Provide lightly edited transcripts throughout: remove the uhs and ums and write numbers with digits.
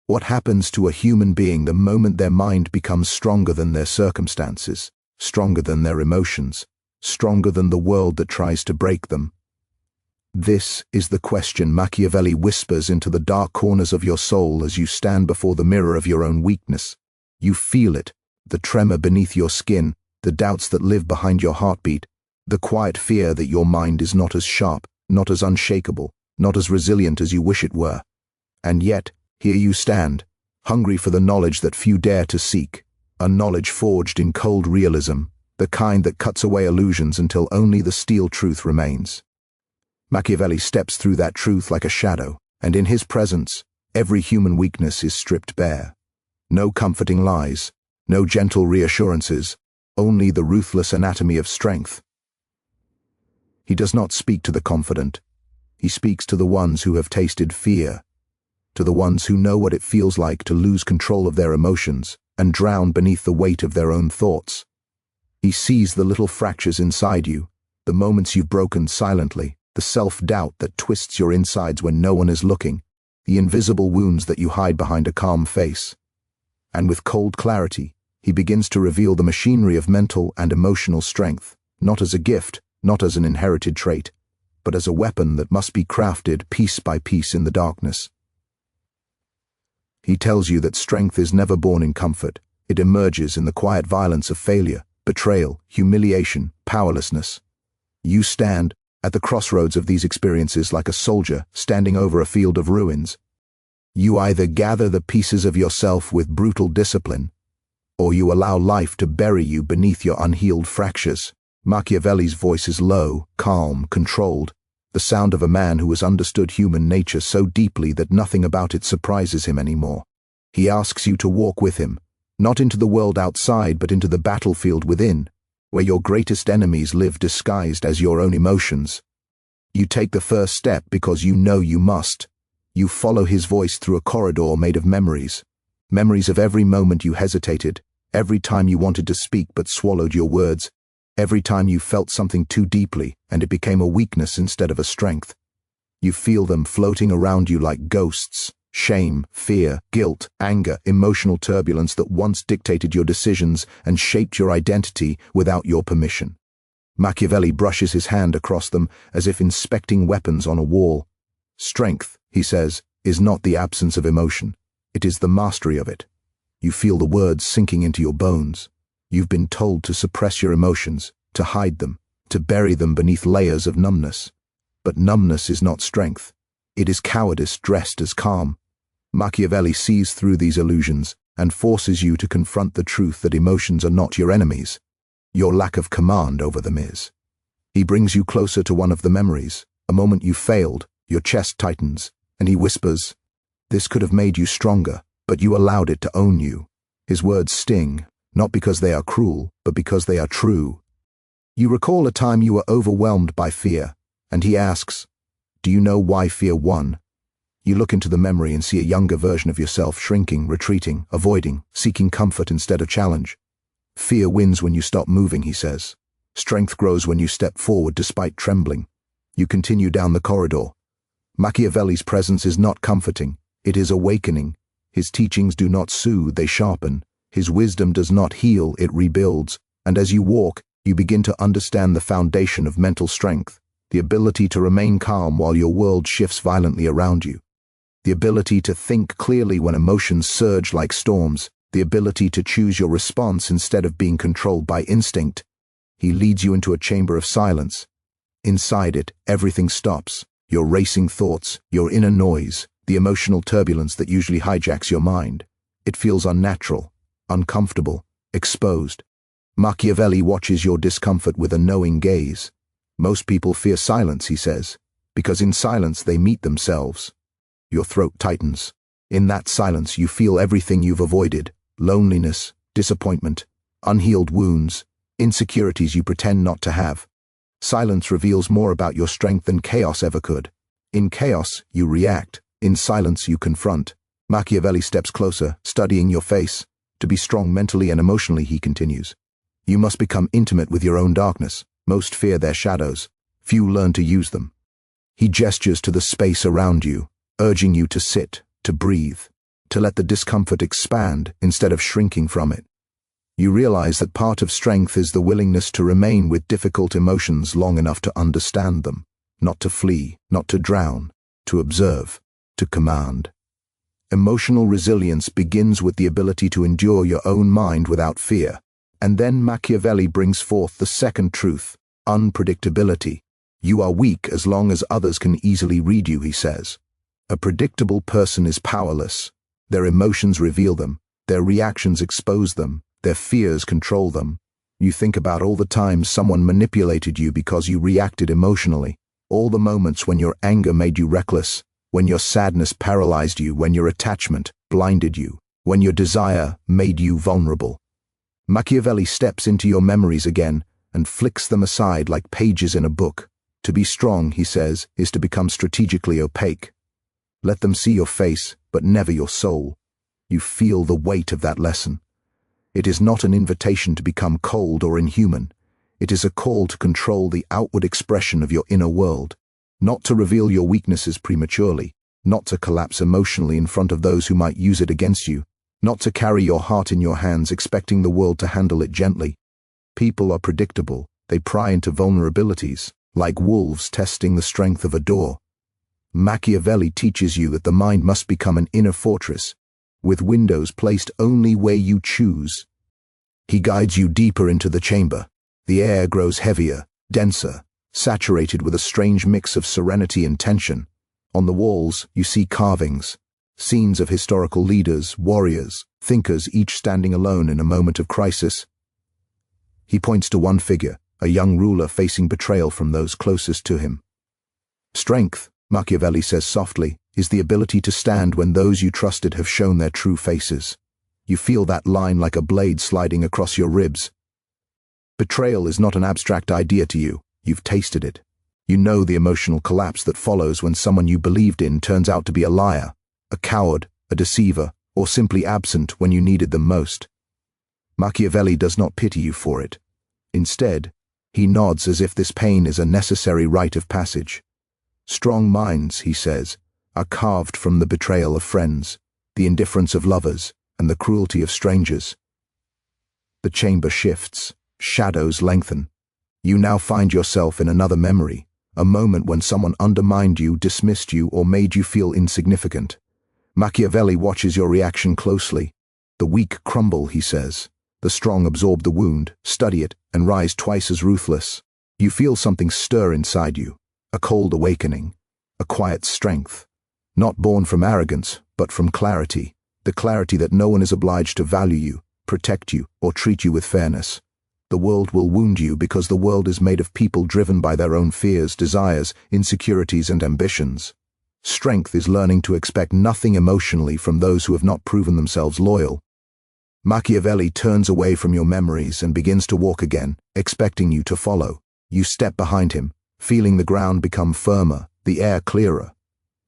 What happens to a human being the moment their mind becomes stronger than their circumstances, stronger than their emotions, stronger than the world that tries to break them? This is the question Machiavelli whispers into the dark corners of your soul as you stand before the mirror of your own weakness. You feel it, the tremor beneath your skin, the doubts that live behind your heartbeat, the quiet fear that your mind is not as sharp, not as unshakable, not as resilient as you wish it were. And yet, here you stand, hungry for the knowledge that few dare to seek, a knowledge forged in cold realism, the kind that cuts away illusions until only the steel truth remains. Machiavelli steps through that truth like a shadow, and in his presence, every human weakness is stripped bare. No comforting lies, no gentle reassurances, only the ruthless anatomy of strength. He does not speak to the confident. He speaks to the ones who have tasted fear, to the ones who know what it feels like to lose control of their emotions and drown beneath the weight of their own thoughts. He sees the little fractures inside you, the moments you've broken silently, the self-doubt that twists your insides when no one is looking, the invisible wounds that you hide behind a calm face. And with cold clarity, he begins to reveal the machinery of mental and emotional strength, not as a gift, not as an inherited trait, but as a weapon that must be crafted piece by piece in the darkness. He tells you that strength is never born in comfort. It emerges in the quiet violence of failure, betrayal, humiliation, powerlessness. You stand at the crossroads of these experiences like a soldier standing over a field of ruins. You either gather the pieces of yourself with brutal discipline, or you allow life to bury you beneath your unhealed fractures. Machiavelli's voice is low, calm, controlled, the sound of a man who has understood human nature so deeply that nothing about it surprises him anymore. He asks you to walk with him, not into the world outside but into the battlefield within, where your greatest enemies live disguised as your own emotions. You take the first step because you know you must. You follow his voice through a corridor made of memories. Memories of every moment you hesitated, every time you wanted to speak but swallowed your words, every time you felt something too deeply and it became a weakness instead of a strength. You feel them floating around you like ghosts, shame, fear, guilt, anger, emotional turbulence that once dictated your decisions and shaped your identity without your permission. Machiavelli brushes his hand across them as if inspecting weapons on a wall. Strength, he says, is not the absence of emotion. It is the mastery of it. You feel the words sinking into your bones. You've been told to suppress your emotions, to hide them, to bury them beneath layers of numbness. But numbness is not strength. It is cowardice dressed as calm. Machiavelli sees through these illusions and forces you to confront the truth that emotions are not your enemies. Your lack of command over them is. He brings you closer to one of the memories, a moment you failed, your chest tightens, and he whispers, "This could have made you stronger, but you allowed it to own you." His words sting, not because they are cruel, but because they are true. You recall a time you were overwhelmed by fear, and he asks, "Do you know why fear won?" You look into the memory and see a younger version of yourself shrinking, retreating, avoiding, seeking comfort instead of challenge. Fear wins when you stop moving, he says. Strength grows when you step forward despite trembling. You continue down the corridor. Machiavelli's presence is not comforting, it is awakening. His teachings do not soothe, they sharpen. His wisdom does not heal, it rebuilds. And as you walk, you begin to understand the foundation of mental strength, the ability to remain calm while your world shifts violently around you, the ability to think clearly when emotions surge like storms, the ability to choose your response instead of being controlled by instinct. He leads you into a chamber of silence. Inside it, everything stops. Your racing thoughts, your inner noise, the emotional turbulence that usually hijacks your mind. It feels unnatural, uncomfortable, exposed. Machiavelli watches your discomfort with a knowing gaze. Most people fear silence, he says, because in silence they meet themselves. Your throat tightens. In that silence you feel everything you've avoided: loneliness, disappointment, unhealed wounds, insecurities you pretend not to have. Silence reveals more about your strength than chaos ever could. In chaos, you react. In silence, you confront. Machiavelli steps closer, studying your face. To be strong mentally and emotionally, he continues, you must become intimate with your own darkness. Most fear their shadows. Few learn to use them. He gestures to the space around you, urging you to sit, to breathe. to let the discomfort expand instead of shrinking from it. You realize that part of strength is the willingness to remain with difficult emotions long enough to understand them, not to flee, not to drown, to observe, to command. Emotional resilience begins with the ability to endure your own mind without fear. And then Machiavelli brings forth the second truth, unpredictability. You are weak as long as others can easily read you, he says. A predictable person is powerless. Their emotions reveal them, their reactions expose them, their fears control them. You think about all the times someone manipulated you because you reacted emotionally, all the moments when your anger made you reckless, when your sadness paralyzed you, when your attachment blinded you, when your desire made you vulnerable. Machiavelli steps into your memories again and flicks them aside like pages in a book. To be strong, he says, is to become strategically opaque. Let them see your face, but never your soul. You feel the weight of that lesson. It is not an invitation to become cold or inhuman. It is a call to control the outward expression of your inner world, not to reveal your weaknesses prematurely, not to collapse emotionally in front of those who might use it against you, not to carry your heart in your hands expecting the world to handle it gently. People are predictable. They pry into vulnerabilities, like wolves testing the strength of a door. Machiavelli teaches you that the mind must become an inner fortress, with windows placed only where you choose. He guides you deeper into the chamber. The air grows heavier, denser, saturated with a strange mix of serenity and tension. On the walls, you see carvings, scenes of historical leaders, warriors, thinkers, each standing alone in a moment of crisis. He points to one figure, a young ruler facing betrayal from those closest to him. Strength, Machiavelli says softly, is the ability to stand when those you trusted have shown their true faces. You feel that line like a blade sliding across your ribs. Betrayal is not an abstract idea to you. You've tasted it. You know the emotional collapse that follows when someone you believed in turns out to be a liar, a coward, a deceiver, or simply absent when you needed them most. Machiavelli does not pity you for it. Instead, he nods as if this pain is a necessary rite of passage. Strong minds, he says, are carved from the betrayal of friends, the indifference of lovers, and the cruelty of strangers. The chamber shifts, shadows lengthen. You now find yourself in another memory, a moment when someone undermined you, dismissed you, or made you feel insignificant. Machiavelli watches your reaction closely. The weak crumble, he says. The strong absorb the wound, study it, and rise twice as ruthless. You feel something stir inside you, a cold awakening, a quiet strength, not born from arrogance, but from clarity, the clarity that no one is obliged to value you, protect you, or treat you with fairness. The world will wound you because the world is made of people driven by their own fears, desires, insecurities, and ambitions. Strength is learning to expect nothing emotionally from those who have not proven themselves loyal. Machiavelli turns away from your memories and begins to walk again, expecting you to follow. You step behind him, feeling the ground become firmer, the air clearer.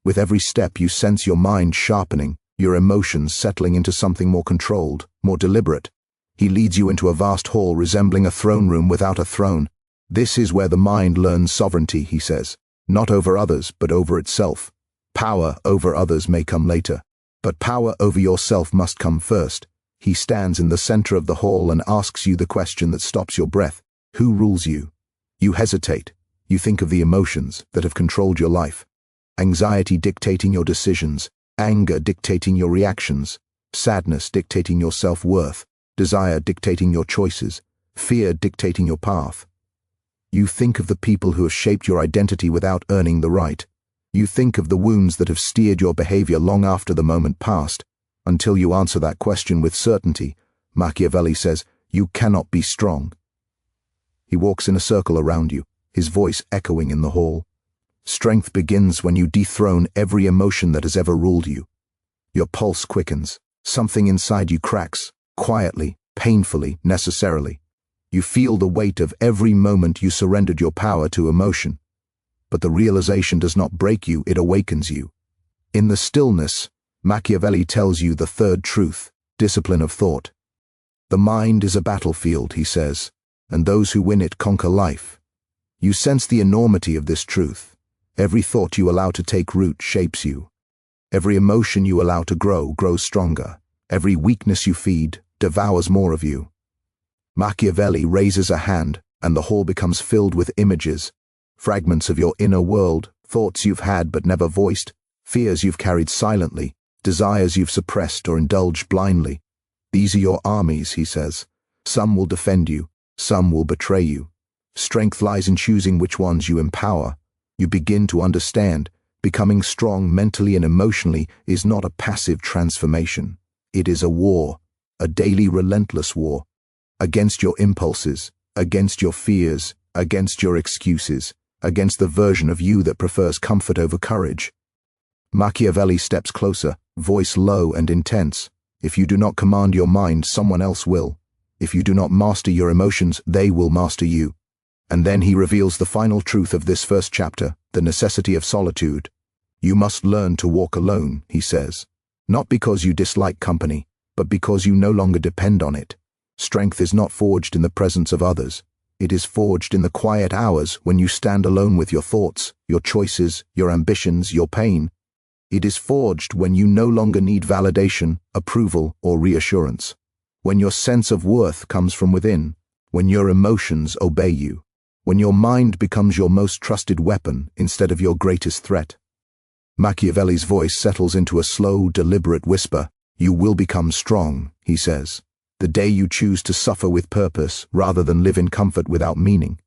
With every step you sense your mind sharpening, your emotions settling into something more controlled, more deliberate. He leads you into a vast hall resembling a throne room without a throne. This is where the mind learns sovereignty, he says, not over others, but over itself. Power over others may come later, but power over yourself must come first. He stands in the center of the hall and asks you the question that stops your breath. Who rules you? You hesitate. You think of the emotions that have controlled your life. Anxiety dictating your decisions, anger dictating your reactions, sadness dictating your self-worth, desire dictating your choices, fear dictating your path. You think of the people who have shaped your identity without earning the right. You think of the wounds that have steered your behavior long after the moment passed. Until you answer that question with certainty, Machiavelli says, you cannot be strong. He walks in a circle around you, his voice echoing in the hall. Strength begins when you dethrone every emotion that has ever ruled you. Your pulse quickens. Something inside you cracks, quietly, painfully, necessarily. You feel the weight of every moment you surrendered your power to emotion. But the realization does not break you, it awakens you. In the stillness, Machiavelli tells you the third truth, discipline of thought. The mind is a battlefield, he says, and those who win it conquer life. You sense the enormity of this truth. Every thought you allow to take root shapes you. Every emotion you allow to grow grows stronger. Every weakness you feed devours more of you. Machiavelli raises a hand, and the hall becomes filled with images, fragments of your inner world, thoughts you've had but never voiced, fears you've carried silently, desires you've suppressed or indulged blindly. These are your armies, he says. Some will defend you, some will betray you. Strength lies in choosing which ones you empower. You begin to understand. Becoming strong mentally and emotionally is not a passive transformation. It is a war, a daily relentless war, against your impulses, against your fears, against your excuses, against the version of you that prefers comfort over courage. Machiavelli steps closer, voice low and intense. If you do not command your mind, someone else will. If you do not master your emotions, they will master you. And then he reveals the final truth of this first chapter, the necessity of solitude. You must learn to walk alone, he says. Not because you dislike company, but because you no longer depend on it. Strength is not forged in the presence of others. It is forged in the quiet hours when you stand alone with your thoughts, your choices, your ambitions, your pain. It is forged when you no longer need validation, approval, or reassurance. When your sense of worth comes from within. When your emotions obey you. When your mind becomes your most trusted weapon instead of your greatest threat. Machiavelli's voice settles into a slow, deliberate whisper. You will become strong, he says, the day you choose to suffer with purpose rather than live in comfort without meaning.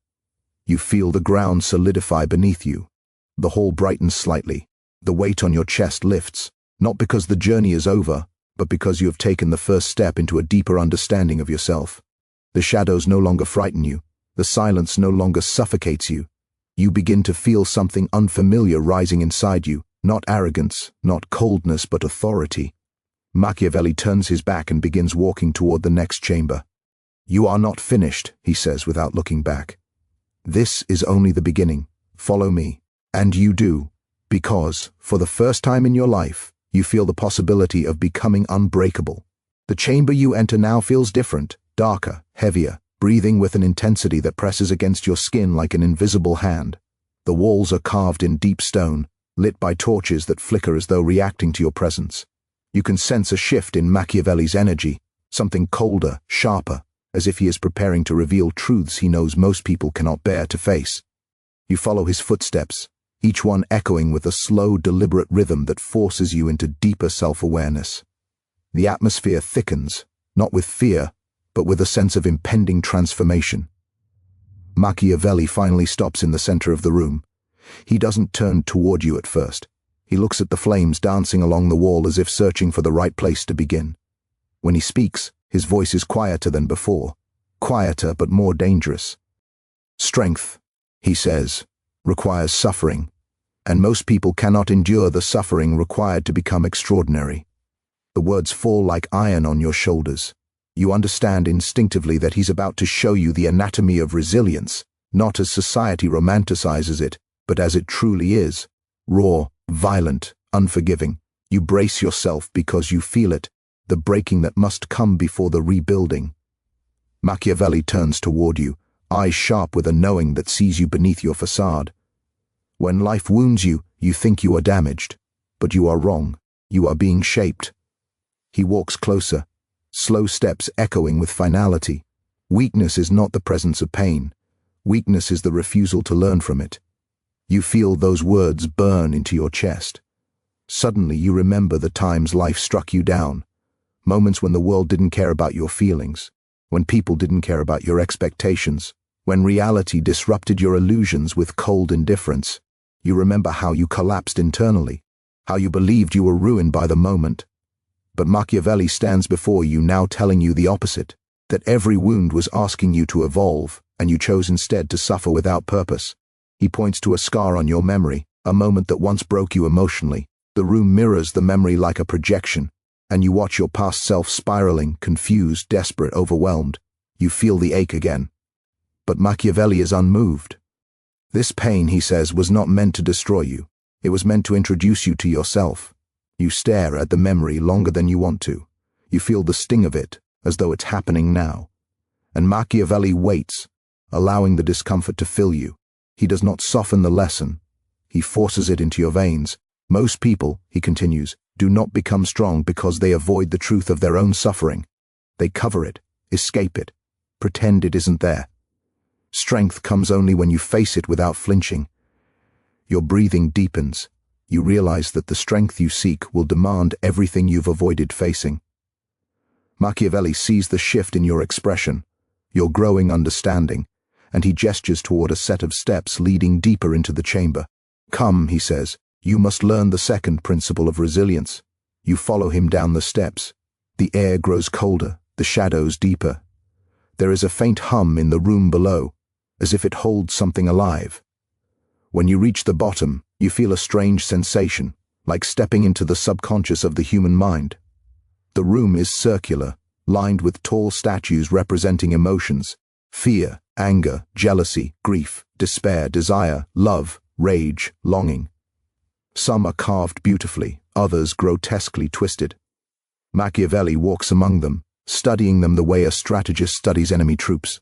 You feel the ground solidify beneath you. The hall brightens slightly. The weight on your chest lifts, not because the journey is over, but because you have taken the first step into a deeper understanding of yourself. The shadows no longer frighten you. The silence no longer suffocates you. You begin to feel something unfamiliar rising inside you, not arrogance, not coldness, but authority. Machiavelli turns his back and begins walking toward the next chamber. You are not finished, he says without looking back. This is only the beginning. Follow me. And you do, because, for the first time in your life, you feel the possibility of becoming unbreakable. The chamber you enter now feels different, darker, heavier, breathing with an intensity that presses against your skin like an invisible hand. The walls are carved in deep stone, lit by torches that flicker as though reacting to your presence. You can sense a shift in Machiavelli's energy, something colder, sharper, as if he is preparing to reveal truths he knows most people cannot bear to face. You follow his footsteps, each one echoing with a slow, deliberate rhythm that forces you into deeper self-awareness. The atmosphere thickens, not with fear, but with a sense of impending transformation. Machiavelli finally stops in the center of the room. He doesn't turn toward you at first. He looks at the flames dancing along the wall as if searching for the right place to begin. When he speaks, his voice is quieter than before, quieter but more dangerous. Strength, he says, requires suffering, and most people cannot endure the suffering required to become extraordinary. The words fall like iron on your shoulders. You understand instinctively that he's about to show you the anatomy of resilience, not as society romanticizes it, but as it truly is. Raw, violent, unforgiving. You brace yourself because you feel it, the breaking that must come before the rebuilding. Machiavelli turns toward you, eyes sharp with a knowing that sees you beneath your facade. When life wounds you, you think you are damaged, but you are wrong. You are being shaped. He walks closer, slow steps echoing with finality. Weakness is not the presence of pain. Weakness is the refusal to learn from it. You feel those words burn into your chest. Suddenly you remember the times life struck you down, moments when the world didn't care about your feelings, when people didn't care about your expectations, when reality disrupted your illusions with cold indifference. You remember how you collapsed internally, how you believed you were ruined by the moment. But Machiavelli stands before you now telling you the opposite, that every wound was asking you to evolve, and you chose instead to suffer without purpose. He points to a scar on your memory, a moment that once broke you emotionally. The room mirrors the memory like a projection, and you watch your past self spiraling, confused, desperate, overwhelmed. You feel the ache again. But Machiavelli is unmoved. This pain, he says, was not meant to destroy you. It was meant to introduce you to yourself. You stare at the memory longer than you want to. You feel the sting of it, as though it's happening now. And Machiavelli waits, allowing the discomfort to fill you. He does not soften the lesson. He forces it into your veins, Most people, he continues, do not become strong because they avoid the truth of their own suffering. They cover it, escape it, pretend it isn't there. Strength comes only when you face it without flinching. Your breathing deepens. You realize that the strength you seek will demand everything you've avoided facing. Machiavelli sees the shift in your expression, your growing understanding, and he gestures toward a set of steps leading deeper into the chamber. Come, he says, you must learn the second principle of resilience. You follow him down the steps. The air grows colder, the shadows deeper. There is a faint hum in the room below, as if it holds something alive. When you reach the bottom, you feel a strange sensation, like stepping into the subconscious of the human mind. The room is circular, lined with tall statues representing emotions: fear, anger, jealousy, grief, despair, desire, love, rage, longing. Some are carved beautifully, others grotesquely twisted. Machiavelli walks among them, studying them the way a strategist studies enemy troops.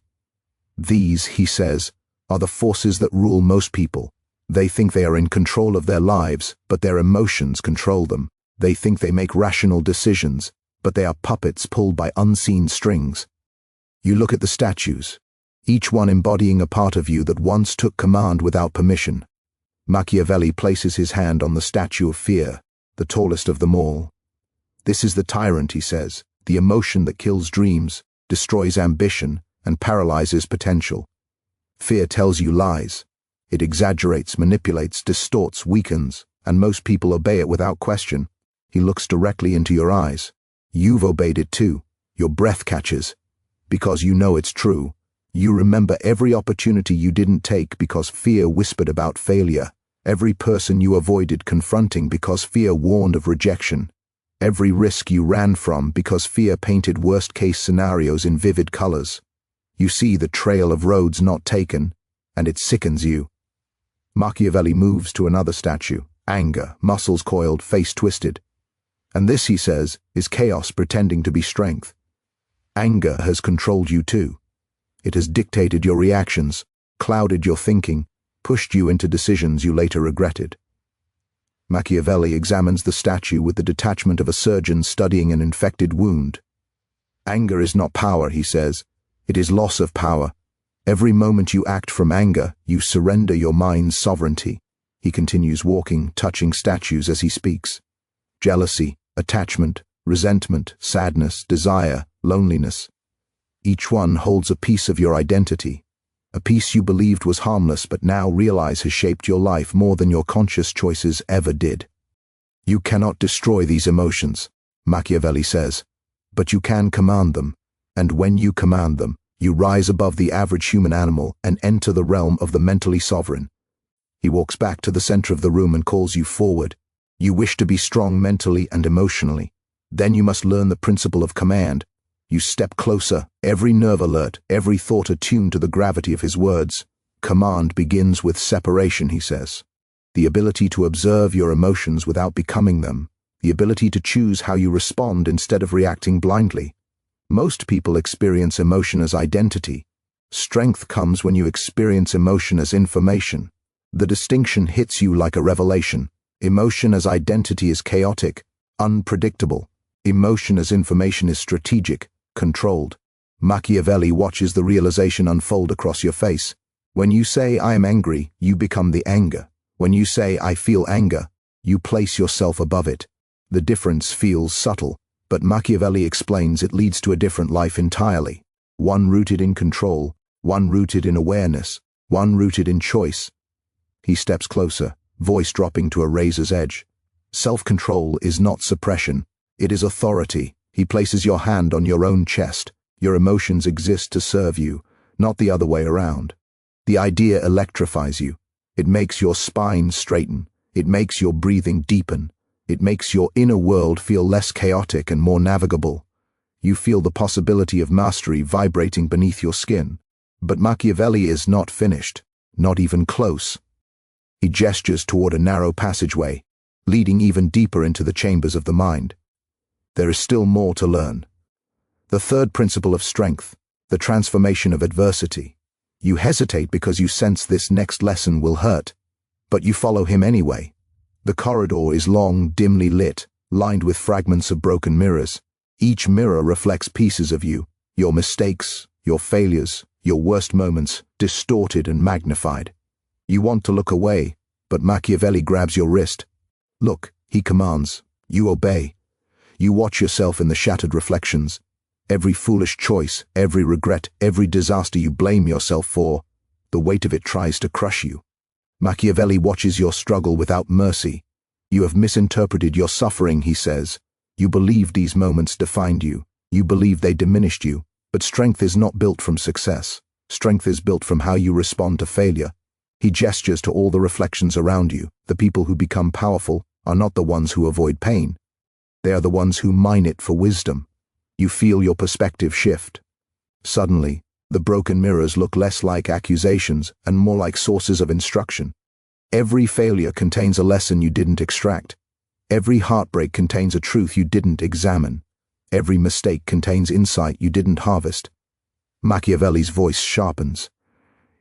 These, he says, are the forces that rule most people. They think they are in control of their lives, but their emotions control them. They think they make rational decisions, but they are puppets pulled by unseen strings. You look at the statues, each one embodying a part of you that once took command without permission. Machiavelli places his hand on the statue of fear, the tallest of them all. This is the tyrant, he says, the emotion that kills dreams, destroys ambition, and paralyzes potential. Fear tells you lies. It exaggerates, manipulates, distorts, weakens, and most people obey it without question. He looks directly into your eyes. You've obeyed it too. Your breath catches. Because you know it's true. You remember every opportunity you didn't take because fear whispered about failure. Every person you avoided confronting because fear warned of rejection. Every risk you ran from because fear painted worst-case scenarios in vivid colors. You see the trail of roads not taken, and it sickens you. Machiavelli moves to another statue, anger, muscles coiled, face twisted. And this, he says, is chaos pretending to be strength. Anger has controlled you too. It has dictated your reactions, clouded your thinking, pushed you into decisions you later regretted. Machiavelli examines the statue with the detachment of a surgeon studying an infected wound. Anger is not power, he says. It is loss of power. Every moment you act from anger, you surrender your mind's sovereignty. He continues walking, touching statues as he speaks. Jealousy, attachment, resentment, sadness, desire, loneliness. Each one holds a piece of your identity. A piece you believed was harmless but now realize has shaped your life more than your conscious choices ever did. You cannot destroy these emotions, Machiavelli says, but you can command them, and when you command them, you rise above the average human animal and enter the realm of the mentally sovereign. He walks back to the center of the room and calls you forward. You wish to be strong mentally and emotionally. Then you must learn the principle of command. You step closer, every nerve alert, every thought attuned to the gravity of his words. Command begins with separation, he says. The ability to observe your emotions without becoming them. The ability to choose how you respond instead of reacting blindly. Most people experience emotion as identity. Strength comes when you experience emotion as information. The distinction hits you like a revelation. Emotion as identity is chaotic, unpredictable. Emotion as information is strategic, controlled. Machiavelli watches the realization unfold across your face. When you say, I am angry, you become the anger. When you say, I feel anger, you place yourself above it. The difference feels subtle, but Machiavelli explains it leads to a different life entirely. One rooted in control, one rooted in awareness, one rooted in choice. He steps closer, voice dropping to a razor's edge. Self-control is not suppression, it is authority. He places your hand on your own chest. Your emotions exist to serve you, not the other way around. The idea electrifies you. It makes your spine straighten. It makes your breathing deepen. It makes your inner world feel less chaotic and more navigable. You feel the possibility of mastery vibrating beneath your skin. But Machiavelli is not finished, not even close. He gestures toward a narrow passageway, leading even deeper into the chambers of the mind. There is still more to learn. The third principle of strength, the transformation of adversity. You hesitate because you sense this next lesson will hurt, but you follow him anyway. The corridor is long, dimly lit, lined with fragments of broken mirrors. Each mirror reflects pieces of you, your mistakes, your failures, your worst moments, distorted and magnified. You want to look away, but Machiavelli grabs your wrist. Look, he commands. You obey. You watch yourself in the shattered reflections. Every foolish choice, every regret, every disaster you blame yourself for, the weight of it tries to crush you. Machiavelli watches your struggle without mercy. You have misinterpreted your suffering, he says. You believe these moments defined you. You believe they diminished you. But strength is not built from success. Strength is built from how you respond to failure. He gestures to all the reflections around you. The people who become powerful are not the ones who avoid pain. They are the ones who mine it for wisdom. You feel your perspective shift. Suddenly, the broken mirrors look less like accusations and more like sources of instruction. Every failure contains a lesson you didn't extract. Every heartbreak contains a truth you didn't examine. Every mistake contains insight you didn't harvest. Machiavelli's voice sharpens.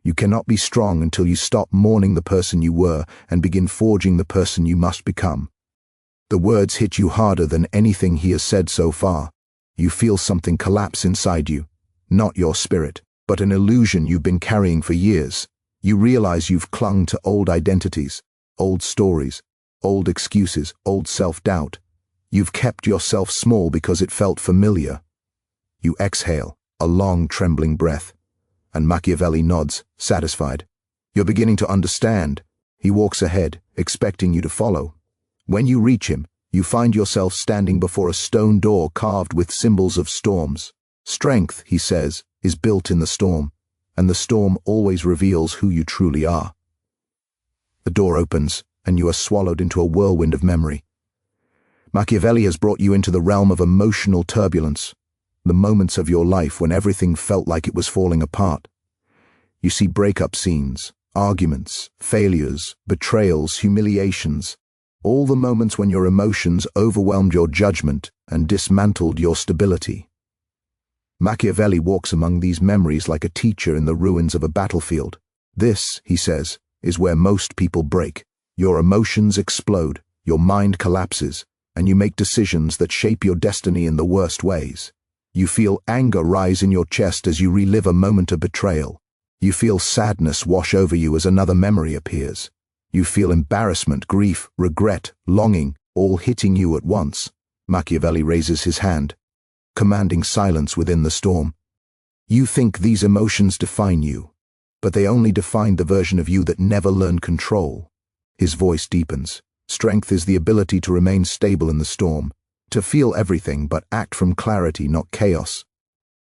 You cannot be strong until you stop mourning the person you were and begin forging the person you must become. The words hit you harder than anything he has said so far. You feel something collapse inside you. Not your spirit, but an illusion you've been carrying for years. You realize you've clung to old identities, old stories, old excuses, old self-doubt. You've kept yourself small because it felt familiar. You exhale, a long, trembling breath, and Machiavelli nods, satisfied. You're beginning to understand. He walks ahead, expecting you to follow. When you reach him, you find yourself standing before a stone door carved with symbols of storms. Strength, he says, is built in the storm, and the storm always reveals who you truly are. The door opens, and you are swallowed into a whirlwind of memory. Machiavelli has brought you into the realm of emotional turbulence, the moments of your life when everything felt like it was falling apart. You see breakup scenes, arguments, failures, betrayals, humiliations, all the moments when your emotions overwhelmed your judgment and dismantled your stability. Machiavelli walks among these memories like a teacher in the ruins of a battlefield. This, he says, is where most people break. Your emotions explode, your mind collapses, and you make decisions that shape your destiny in the worst ways. You feel anger rise in your chest as you relive a moment of betrayal. You feel sadness wash over you as another memory appears. You feel embarrassment, grief, regret, longing, all hitting you at once. Machiavelli raises his hand, commanding silence within the storm. You think these emotions define you, but they only define the version of you that never learned control. His voice deepens. Strength is the ability to remain stable in the storm, to feel everything but act from clarity, not chaos.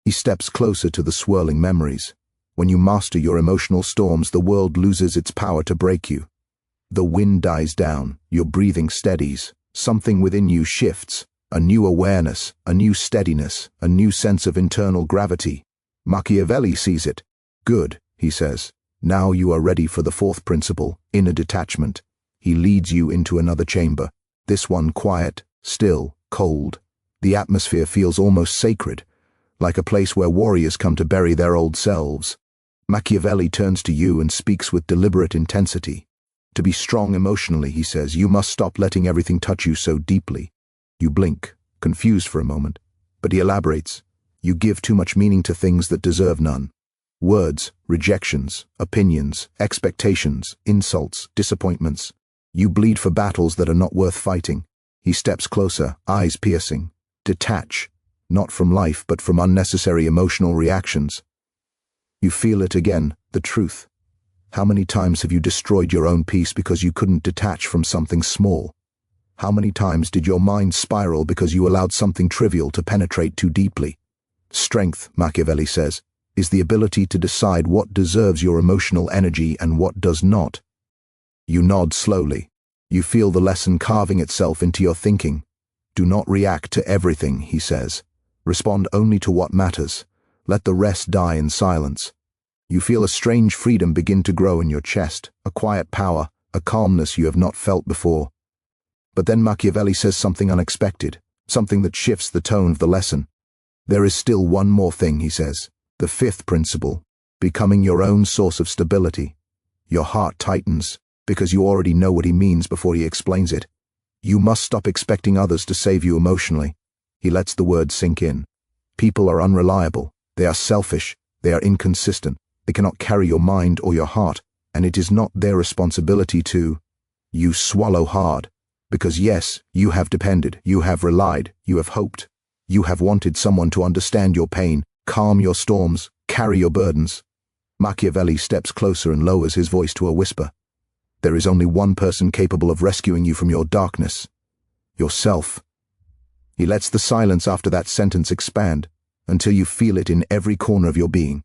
He steps closer to the swirling memories. When you master your emotional storms, the world loses its power to break you. The wind dies down, your breathing steadies, something within you shifts, a new awareness, a new steadiness, a new sense of internal gravity. Machiavelli sees it. Good, he says. Now you are ready for the fourth principle, inner detachment. He leads you into another chamber, this one quiet, still, cold. The atmosphere feels almost sacred, like a place where warriors come to bury their old selves. Machiavelli turns to you and speaks with deliberate intensity. To be strong emotionally, he says, you must stop letting everything touch you so deeply. You blink, confused for a moment, but he elaborates. You give too much meaning to things that deserve none. Words, rejections, opinions, expectations, insults, disappointments. You bleed for battles that are not worth fighting. He steps closer, eyes piercing. Detach, not from life but from unnecessary emotional reactions. You feel it again, the truth. How many times have you destroyed your own peace because you couldn't detach from something small? How many times did your mind spiral because you allowed something trivial to penetrate too deeply? Strength, Machiavelli says, is the ability to decide what deserves your emotional energy and what does not. You nod slowly. You feel the lesson carving itself into your thinking. Do not react to everything, he says. Respond only to what matters. Let the rest die in silence. You feel a strange freedom begin to grow in your chest, a quiet power, a calmness you have not felt before. But then Machiavelli says something unexpected, something that shifts the tone of the lesson. There is still one more thing, he says. The fifth principle, becoming your own source of stability. Your heart tightens. because you already know what he means before he explains it. You must stop expecting others to save you emotionally. He lets the words sink in. People are unreliable. They are selfish. They are inconsistent. They cannot carry your mind or your heart, and it is not their responsibility to. You swallow hard, because yes, you have depended, you have relied, you have hoped. You have wanted someone to understand your pain, calm your storms, carry your burdens. Machiavelli steps closer and lowers his voice to a whisper. There is only one person capable of rescuing you from your darkness. Yourself. He lets the silence after that sentence expand, until you feel it in every corner of your being.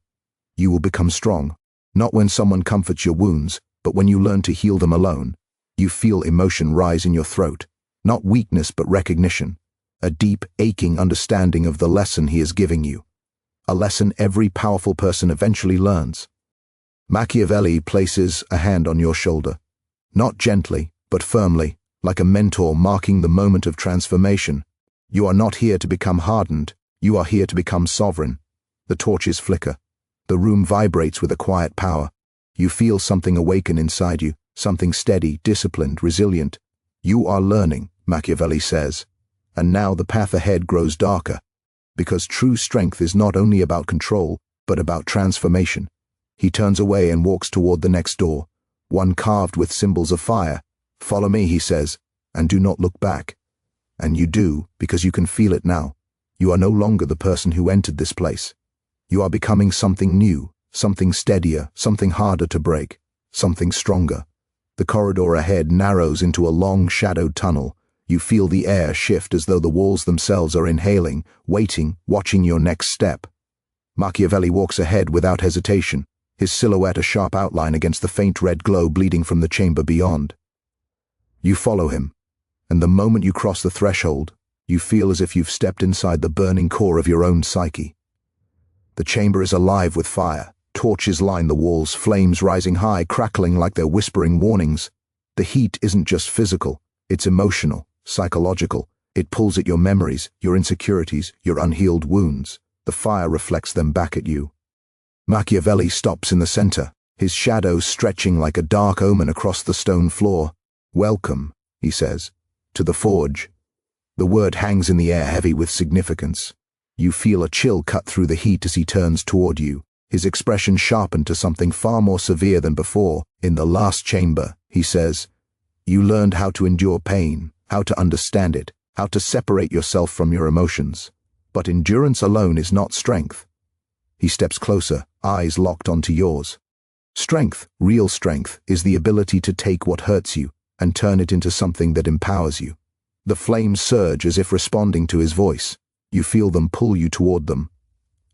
You will become strong, not when someone comforts your wounds, but when you learn to heal them alone. You feel emotion rise in your throat, not weakness but recognition, a deep, aching understanding of the lesson he is giving you, a lesson every powerful person eventually learns. Machiavelli places a hand on your shoulder, not gently, but firmly, like a mentor marking the moment of transformation. You are not here to become hardened, you are here to become sovereign. The torches flicker. The room vibrates with a quiet power. You feel something awaken inside you, something steady, disciplined, resilient. You are learning, Machiavelli says. And now the path ahead grows darker, because true strength is not only about control, but about transformation. He turns away and walks toward the next door, one carved with symbols of fire. Follow me, he says, and do not look back. And you do, because you can feel it now. You are no longer the person who entered this place. You are becoming something new, something steadier, something harder to break, something stronger. The corridor ahead narrows into a long shadowed tunnel. You feel the air shift as though the walls themselves are inhaling, waiting, watching your next step. Machiavelli walks ahead without hesitation, his silhouette a sharp outline against the faint red glow bleeding from the chamber beyond. You follow him, and the moment you cross the threshold, you feel as if you've stepped inside the burning core of your own psyche. The chamber is alive with fire. Torches line the walls, flames rising high, crackling like they're whispering warnings. The heat isn't just physical, it's emotional, psychological. It pulls at your memories, your insecurities, your unhealed wounds. The fire reflects them back at you. Machiavelli stops in the center, his shadow stretching like a dark omen across the stone floor. Welcome, he says, to the forge. The word hangs in the air heavy with significance. You feel a chill cut through the heat as he turns toward you, his expression sharpened to something far more severe than before. In the last chamber, he says, you learned how to endure pain, how to understand it, how to separate yourself from your emotions. But endurance alone is not strength. He steps closer, eyes locked onto yours. Strength, real strength, is the ability to take what hurts you and turn it into something that empowers you. The flames surge as if responding to his voice. You feel them pull you toward them.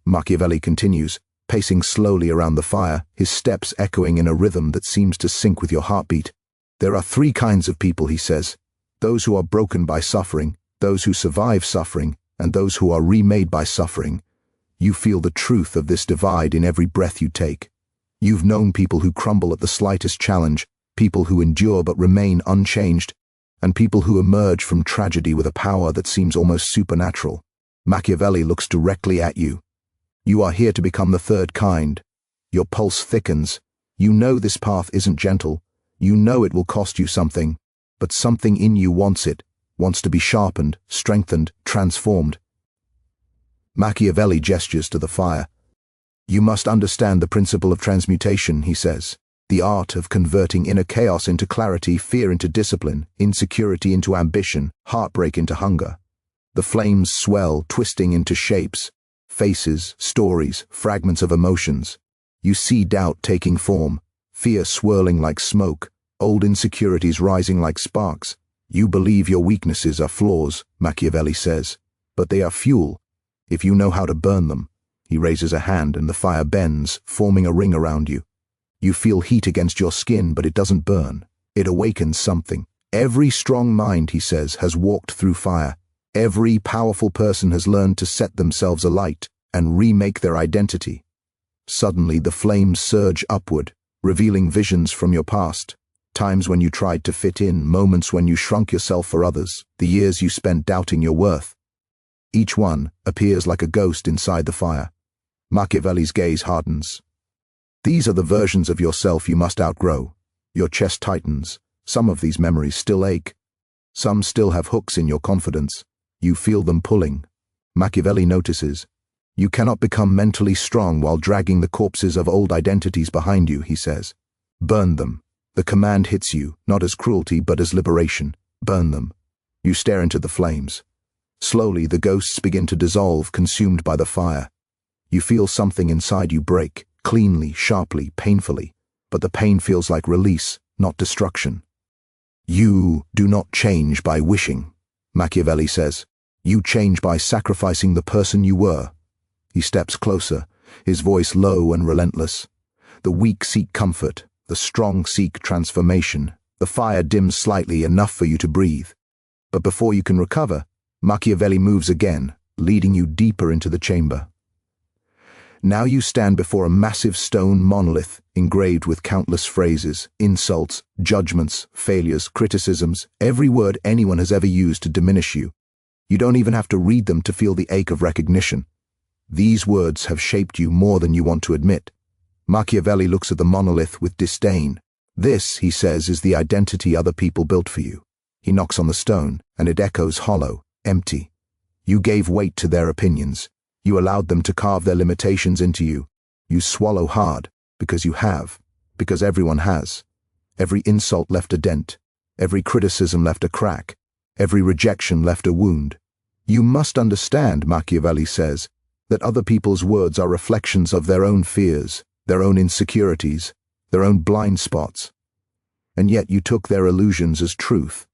Machiavelli continues, pacing slowly around the fire, his steps echoing in a rhythm that seems to sync with your heartbeat. There are three kinds of people, he says. Those who are broken by suffering, those who survive suffering, and those who are remade by suffering. You feel the truth of this divide in every breath you take. You've known people who crumble at the slightest challenge, people who endure but remain unchanged, and people who emerge from tragedy with a power that seems almost supernatural. Machiavelli looks directly at you. You are here to become the third kind. Your pulse thickens. You know this path isn't gentle. You know it will cost you something, but something in you wants it, wants to be sharpened, strengthened, transformed. Machiavelli gestures to the fire. You must understand the principle of transmutation, he says. The art of converting inner chaos into clarity, fear into discipline, insecurity into ambition, heartbreak into hunger. The flames swell, twisting into shapes, faces, stories, fragments of emotions. You see doubt taking form, fear swirling like smoke, old insecurities rising like sparks. You believe your weaknesses are flaws, Machiavelli says, but they are fuel, if you know how to burn them. He raises a hand and the fire bends, forming a ring around you. You feel heat against your skin, but it doesn't burn. It awakens something. Every strong mind, he says, has walked through fire. Every powerful person has learned to set themselves alight and remake their identity. Suddenly the flames surge upward, revealing visions from your past. Times when you tried to fit in, moments when you shrunk yourself for others, the years you spent doubting your worth. Each one appears like a ghost inside the fire. Machiavelli's gaze hardens. These are the versions of yourself you must outgrow. Your chest tightens. Some of these memories still ache. Some still have hooks in your confidence. You feel them pulling. Machiavelli notices. You cannot become mentally strong while dragging the corpses of old identities behind you, he says. Burn them. The command hits you, not as cruelty but as liberation. Burn them. You stare into the flames. Slowly, the ghosts begin to dissolve, consumed by the fire. You feel something inside you break, cleanly, sharply, painfully, but the pain feels like release, not destruction. You do not change by wishing, Machiavelli says. You change by sacrificing the person you were. He steps closer, his voice low and relentless. The weak seek comfort, the strong seek transformation. The fire dims slightly, enough for you to breathe. But before you can recover, Machiavelli moves again, leading you deeper into the chamber. Now you stand before a massive stone monolith engraved with countless phrases, insults, judgments, failures, criticisms, every word anyone has ever used to diminish you. You don't even have to read them to feel the ache of recognition. These words have shaped you more than you want to admit. Machiavelli looks at the monolith with disdain. This, he says, is the identity other people built for you. He knocks on the stone, and it echoes hollow, empty. You gave weight to their opinions. You allowed them to carve their limitations into you. You swallow hard, because you have, because everyone has. Every insult left a dent. Every criticism left a crack. Every rejection left a wound. You must understand, Machiavelli says, that other people's words are reflections of their own fears, their own insecurities, their own blind spots. And yet you took their illusions as truth.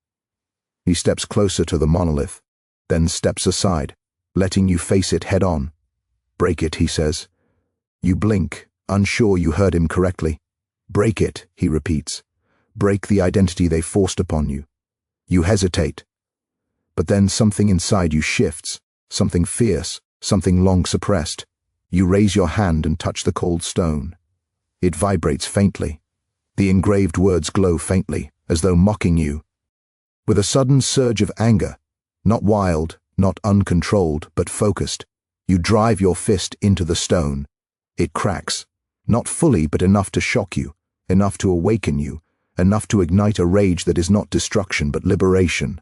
He steps closer to the monolith, then steps aside, letting you face it head on. Break it, he says. You blink, unsure you heard him correctly. Break it, he repeats. Break the identity they forced upon you. You hesitate. But then something inside you shifts, something fierce, something long suppressed. You raise your hand and touch the cold stone. It vibrates faintly. The engraved words glow faintly, as though mocking you. With a sudden surge of anger, not wild, not uncontrolled, but focused, you drive your fist into the stone. It cracks, not fully but enough to shock you, enough to awaken you, enough to ignite a rage that is not destruction but liberation.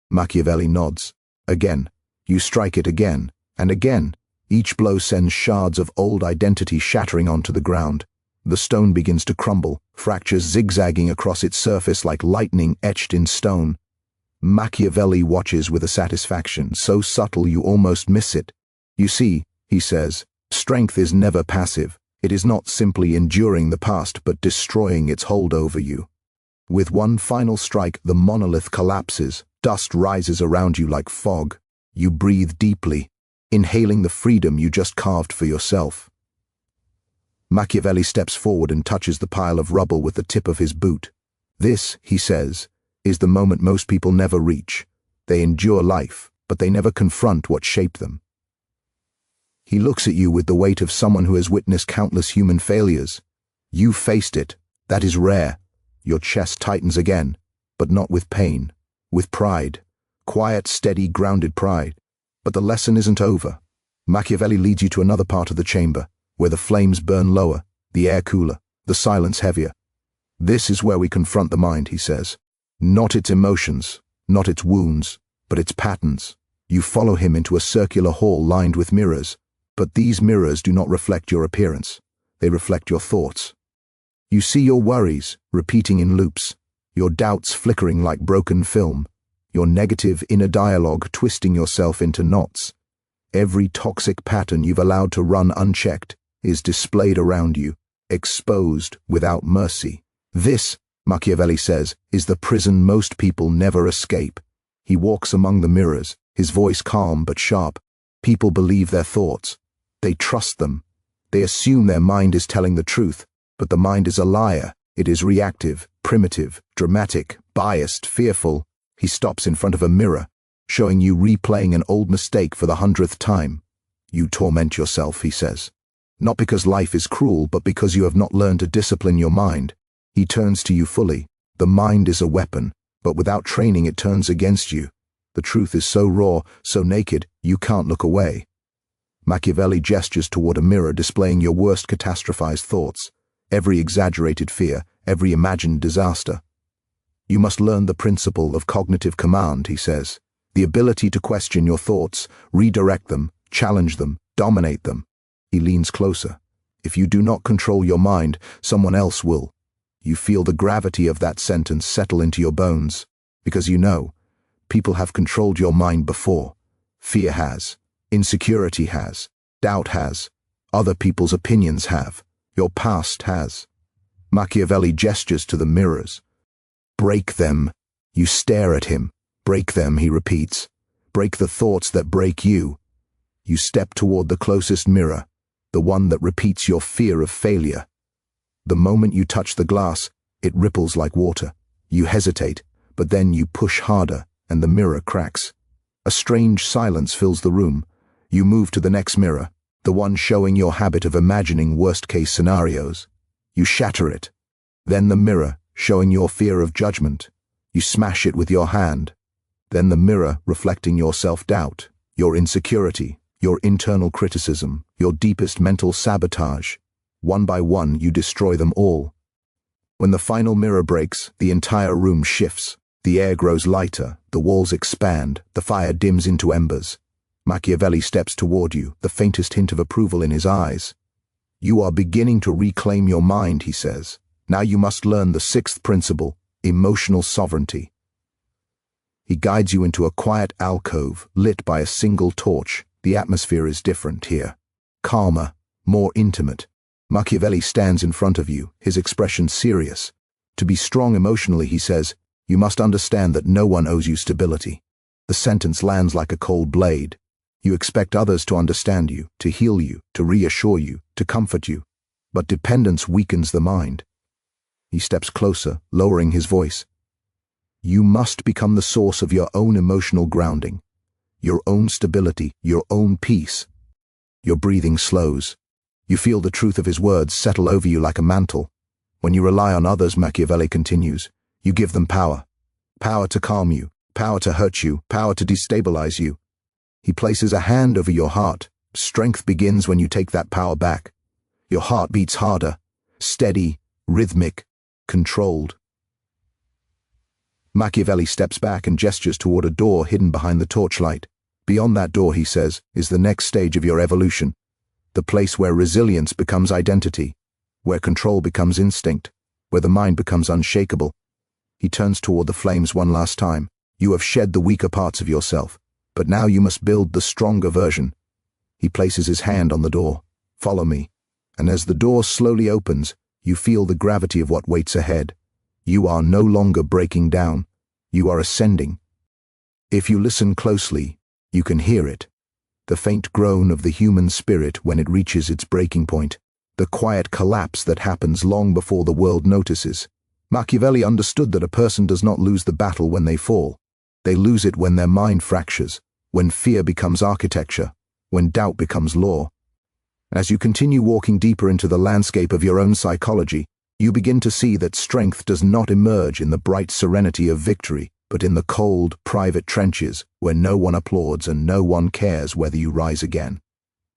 Machiavelli nods. Again, you strike it again, and again. Each blow sends shards of old identity shattering onto the ground. The stone begins to crumble, fractures zigzagging across its surface like lightning etched in stone. Machiavelli watches with a satisfaction so subtle you almost miss it. You see, he says, strength is never passive. It is not simply enduring the past but destroying its hold over you. With one final strike, the monolith collapses. Dust rises around you like fog. You breathe deeply, inhaling the freedom you just carved for yourself. Machiavelli steps forward and touches the pile of rubble with the tip of his boot. This, he says, is the moment most people never reach. They endure life, but they never confront what shaped them. He looks at you with the weight of someone who has witnessed countless human failures. You faced it. That is rare. Your chest tightens again, but not with pain, with pride. Quiet, steady, grounded pride. But the lesson isn't over. Machiavelli leads you to another part of the chamber, where the flames burn lower, the air cooler, the silence heavier. This is where we confront the mind, he says. Not its emotions, not its wounds, but its patterns. You follow him into a circular hall lined with mirrors, but these mirrors do not reflect your appearance. They reflect your thoughts. You see your worries repeating in loops, your doubts flickering like broken film, your negative inner dialogue twisting yourself into knots. Every toxic pattern you've allowed to run unchecked is displayed around you, exposed without mercy. This, Machiavelli says, is the prison most people never escape. He walks among the mirrors, his voice calm but sharp. People believe their thoughts. They trust them. They assume their mind is telling the truth, but the mind is a liar. It is reactive, primitive, dramatic, biased, fearful. He stops in front of a mirror, showing you replaying an old mistake for the 100th time. You torment yourself, he says. Not because life is cruel, but because you have not learned to discipline your mind. He turns to you fully. The mind is a weapon, but without training it turns against you. The truth is so raw, so naked, you can't look away. Machiavelli gestures toward a mirror displaying your worst catastrophized thoughts. every exaggerated fear, every imagined disaster. You must learn the principle of cognitive command, he says, the ability to question your thoughts, redirect them, challenge them, dominate them. He leans closer. If you do not control your mind, someone else will. You feel the gravity of that sentence settle into your bones, because you know, people have controlled your mind before. Fear has, insecurity has, doubt has, other people's opinions have, your past has. Machiavelli gestures to the mirrors. Break them. You stare at him. Break them, he repeats. Break the thoughts that break you. You step toward the closest mirror, the one that repeats your fear of failure. The moment you touch the glass, it ripples like water. You hesitate, but then you push harder, and the mirror cracks. A strange silence fills the room. You move to the next mirror, the one showing your habit of imagining worst-case scenarios. You shatter it. Then the mirror, showing your fear of judgment. You smash it with your hand. Then the mirror reflecting your self-doubt, your insecurity, your internal criticism, your deepest mental sabotage. One by one, you destroy them all. When the final mirror breaks, the entire room shifts. The air grows lighter, the walls expand, the fire dims into embers. Machiavelli steps toward you, the faintest hint of approval in his eyes. You are beginning to reclaim your mind, he says. Now you must learn the sixth principle, emotional sovereignty. He guides you into a quiet alcove, lit by a single torch. The atmosphere is different here. Calmer, more intimate. Machiavelli stands in front of you, his expression serious. To be strong emotionally, he says, you must understand that no one owes you stability. The sentence lands like a cold blade. You expect others to understand you, to heal you, to reassure you, to comfort you. But dependence weakens the mind. He steps closer, lowering his voice. You must become the source of your own emotional grounding, your own stability, your own peace. Your breathing slows. You feel the truth of his words settle over you like a mantle. When you rely on others, Machiavelli continues, you give them power. Power to calm you, power to hurt you, power to destabilize you. He places a hand over your heart. Strength begins when you take that power back. Your heart beats harder, steady, rhythmic, controlled. Machiavelli steps back and gestures toward a door hidden behind the torchlight. Beyond that door, he says, is the next stage of your evolution. The place where resilience becomes identity, where control becomes instinct, where the mind becomes unshakable. He turns toward the flames one last time. You have shed the weaker parts of yourself, but now you must build the stronger version. He places his hand on the door. Follow me. And as the door slowly opens, you feel the gravity of what waits ahead. You are no longer breaking down. You are ascending. If you listen closely, you can hear it. The faint groan of the human spirit when it reaches its breaking point. The quiet collapse that happens long before the world notices. Machiavelli understood that a person does not lose the battle when they fall. They lose it when their mind fractures, when fear becomes architecture, when doubt becomes law. As you continue walking deeper into the landscape of your own psychology, you begin to see that strength does not emerge in the bright serenity of victory, but in the cold, private trenches where no one applauds and no one cares whether you rise again.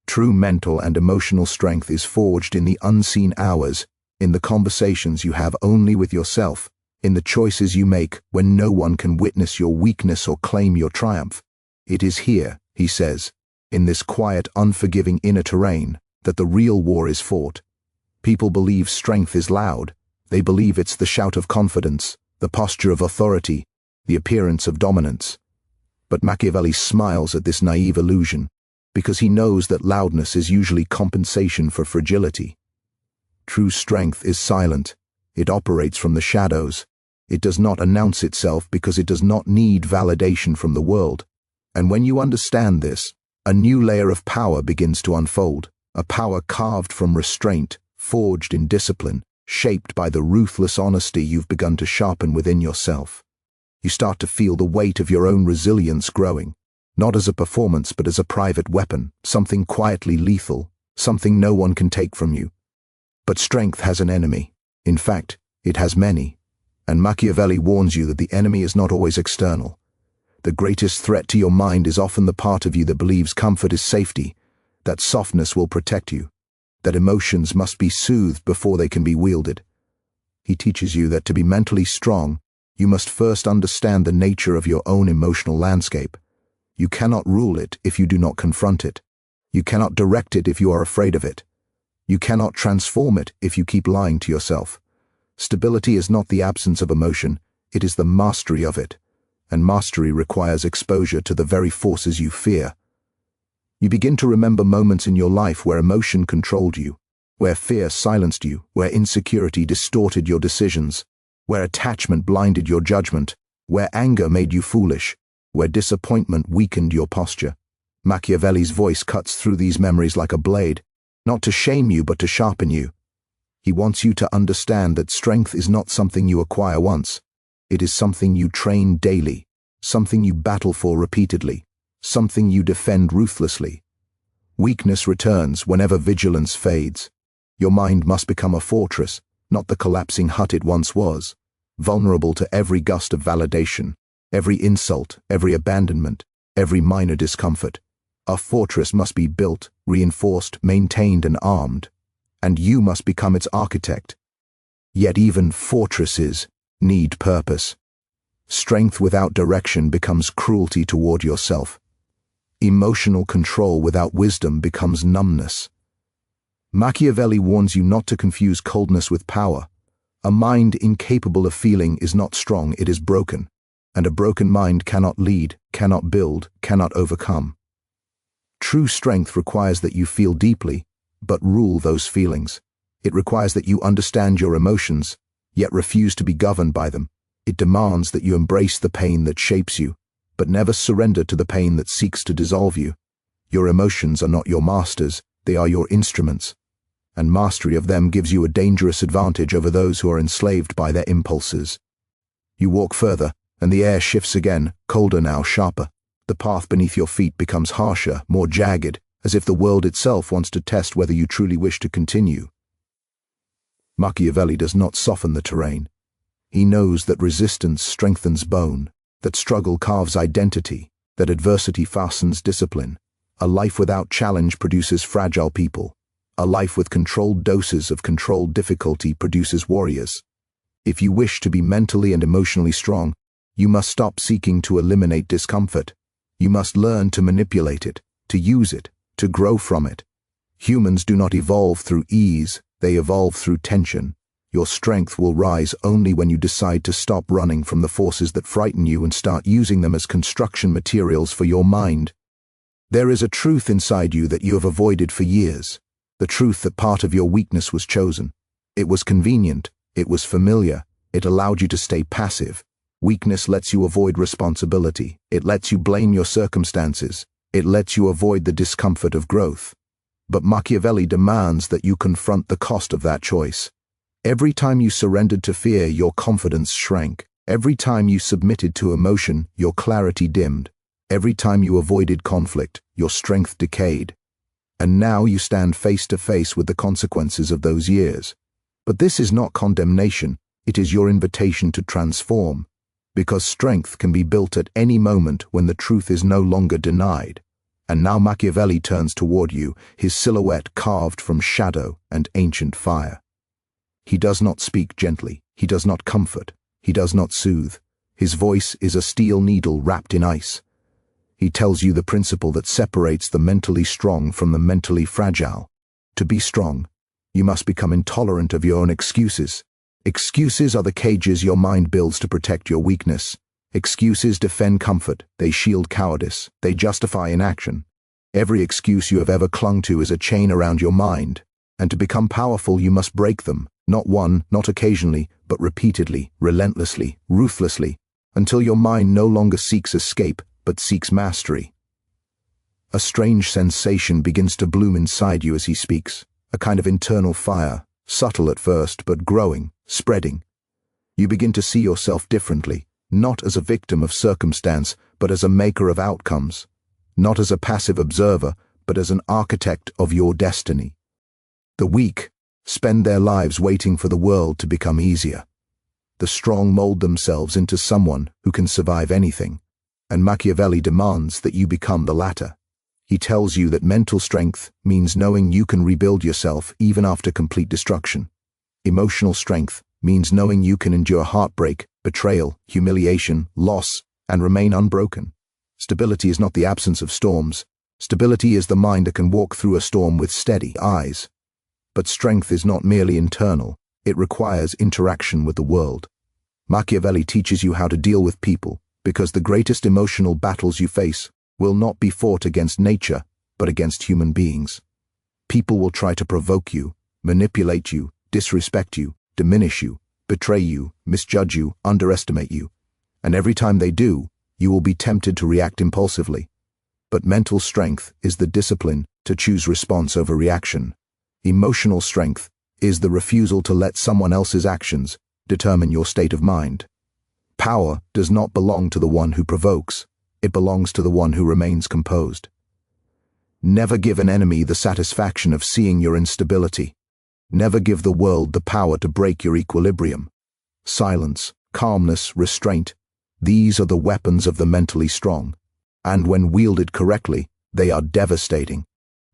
True mental and emotional strength is forged in the unseen hours, in the conversations you have only with yourself, in the choices you make when no one can witness your weakness or claim your triumph. It is here, he says, in this quiet, unforgiving inner terrain, that the real war is fought. People believe strength is loud. They believe it's the shout of confidence, the posture of authority, the appearance of dominance. But Machiavelli smiles at this naive illusion, because he knows that loudness is usually compensation for fragility. True strength is silent. It operates from the shadows. It does not announce itself because it does not need validation from the world. And when you understand this, a new layer of power begins to unfold, a power carved from restraint, forged in discipline, shaped by the ruthless honesty you've begun to sharpen within yourself. You start to feel the weight of your own resilience growing, not as a performance but as a private weapon, something quietly lethal, something no one can take from you. But strength has an enemy. In fact, it has many. And Machiavelli warns you that the enemy is not always external. The greatest threat to your mind is often the part of you that believes comfort is safety, that softness will protect you. that emotions must be soothed before they can be wielded. He teaches you that to be mentally strong, you must first understand the nature of your own emotional landscape. You cannot rule it if you do not confront it. You cannot direct it if you are afraid of it. You cannot transform it if you keep lying to yourself. Stability is not the absence of emotion, it is the mastery of it, and mastery requires exposure to the very forces you fear. You begin to remember moments in your life where emotion controlled you, where fear silenced you, where insecurity distorted your decisions, where attachment blinded your judgment, where anger made you foolish, where disappointment weakened your posture. Machiavelli's voice cuts through these memories like a blade, not to shame you but to sharpen you. He wants you to understand that strength is not something you acquire once. It is something you train daily, something you battle for repeatedly, something you defend ruthlessly. Weakness returns whenever vigilance fades. Your mind must become a fortress, not the collapsing hut it once was, vulnerable to every gust of validation, every insult, every abandonment, every minor discomfort. A fortress must be built, reinforced, maintained, and armed, and you must become its architect. Yet even fortresses need purpose. Strength without direction becomes cruelty toward yourself. Emotional control without wisdom becomes numbness. Machiavelli warns you not to confuse coldness with power. A mind incapable of feeling is not strong, it is broken, and a broken mind cannot lead, cannot build, cannot overcome. True strength requires that you feel deeply, but rule those feelings. It requires that you understand your emotions, yet refuse to be governed by them. It demands that you embrace the pain that shapes you, but never surrender to the pain that seeks to dissolve you. Your emotions are not your masters, they are your instruments, and mastery of them gives you a dangerous advantage over those who are enslaved by their impulses. You walk further, and the air shifts again, colder now, sharper. The path beneath your feet becomes harsher, more jagged, as if the world itself wants to test whether you truly wish to continue. Machiavelli does not soften the terrain. He knows that resistance strengthens bone, that struggle carves identity, that adversity fastens discipline. A life without challenge produces fragile people. A life with controlled doses of controlled difficulty produces warriors. If you wish to be mentally and emotionally strong, you must stop seeking to eliminate discomfort. You must learn to manipulate it, to use it, to grow from it. Humans do not evolve through ease, they evolve through tension. Your strength will rise only when you decide to stop running from the forces that frighten you and start using them as construction materials for your mind. There is a truth inside you that you have avoided for years, the truth that part of your weakness was chosen. It was convenient, it was familiar, it allowed you to stay passive. Weakness lets you avoid responsibility, it lets you blame your circumstances, it lets you avoid the discomfort of growth. But Machiavelli demands that you confront the cost of that choice. Every time you surrendered to fear, your confidence shrank. Every time you submitted to emotion, your clarity dimmed. Every time you avoided conflict, your strength decayed. And now you stand face to face with the consequences of those years. But this is not condemnation, it is your invitation to transform. Because strength can be built at any moment when the truth is no longer denied. And now Machiavelli turns toward you, his silhouette carved from shadow and ancient fire. He does not speak gently, he does not comfort, he does not soothe. His voice is a steel needle wrapped in ice. He tells you the principle that separates the mentally strong from the mentally fragile. To be strong, you must become intolerant of your own excuses. Excuses are the cages your mind builds to protect your weakness. Excuses defend comfort, they shield cowardice, they justify inaction. Every excuse you have ever clung to is a chain around your mind, and to become powerful you must break them, not one, not occasionally, but repeatedly, relentlessly, ruthlessly, until your mind no longer seeks escape, but seeks mastery. A strange sensation begins to bloom inside you as he speaks, a kind of internal fire, subtle at first, but growing, spreading. You begin to see yourself differently, not as a victim of circumstance, but as a maker of outcomes, not as a passive observer, but as an architect of your destiny. The weak spend their lives waiting for the world to become easier. The strong mold themselves into someone who can survive anything, and Machiavelli demands that you become the latter. He tells you that mental strength means knowing you can rebuild yourself even after complete destruction. Emotional strength means knowing you can endure heartbreak, betrayal, humiliation, loss, and remain unbroken. Stability is not the absence of storms. Stability is the mind that can walk through a storm with steady eyes. But strength is not merely internal, it requires interaction with the world. Machiavelli teaches you how to deal with people, because the greatest emotional battles you face will not be fought against nature, but against human beings. People will try to provoke you, manipulate you, disrespect you, diminish you, betray you, misjudge you, underestimate you. And every time they do, you will be tempted to react impulsively. But mental strength is the discipline to choose response over reaction. Emotional strength is the refusal to let someone else's actions determine your state of mind. Power does not belong to the one who provokes. It belongs to the one who remains composed. Never give an enemy the satisfaction of seeing your instability. Never give the world the power to break your equilibrium. Silence, calmness, restraint, these are the weapons of the mentally strong. And when wielded correctly, they are devastating.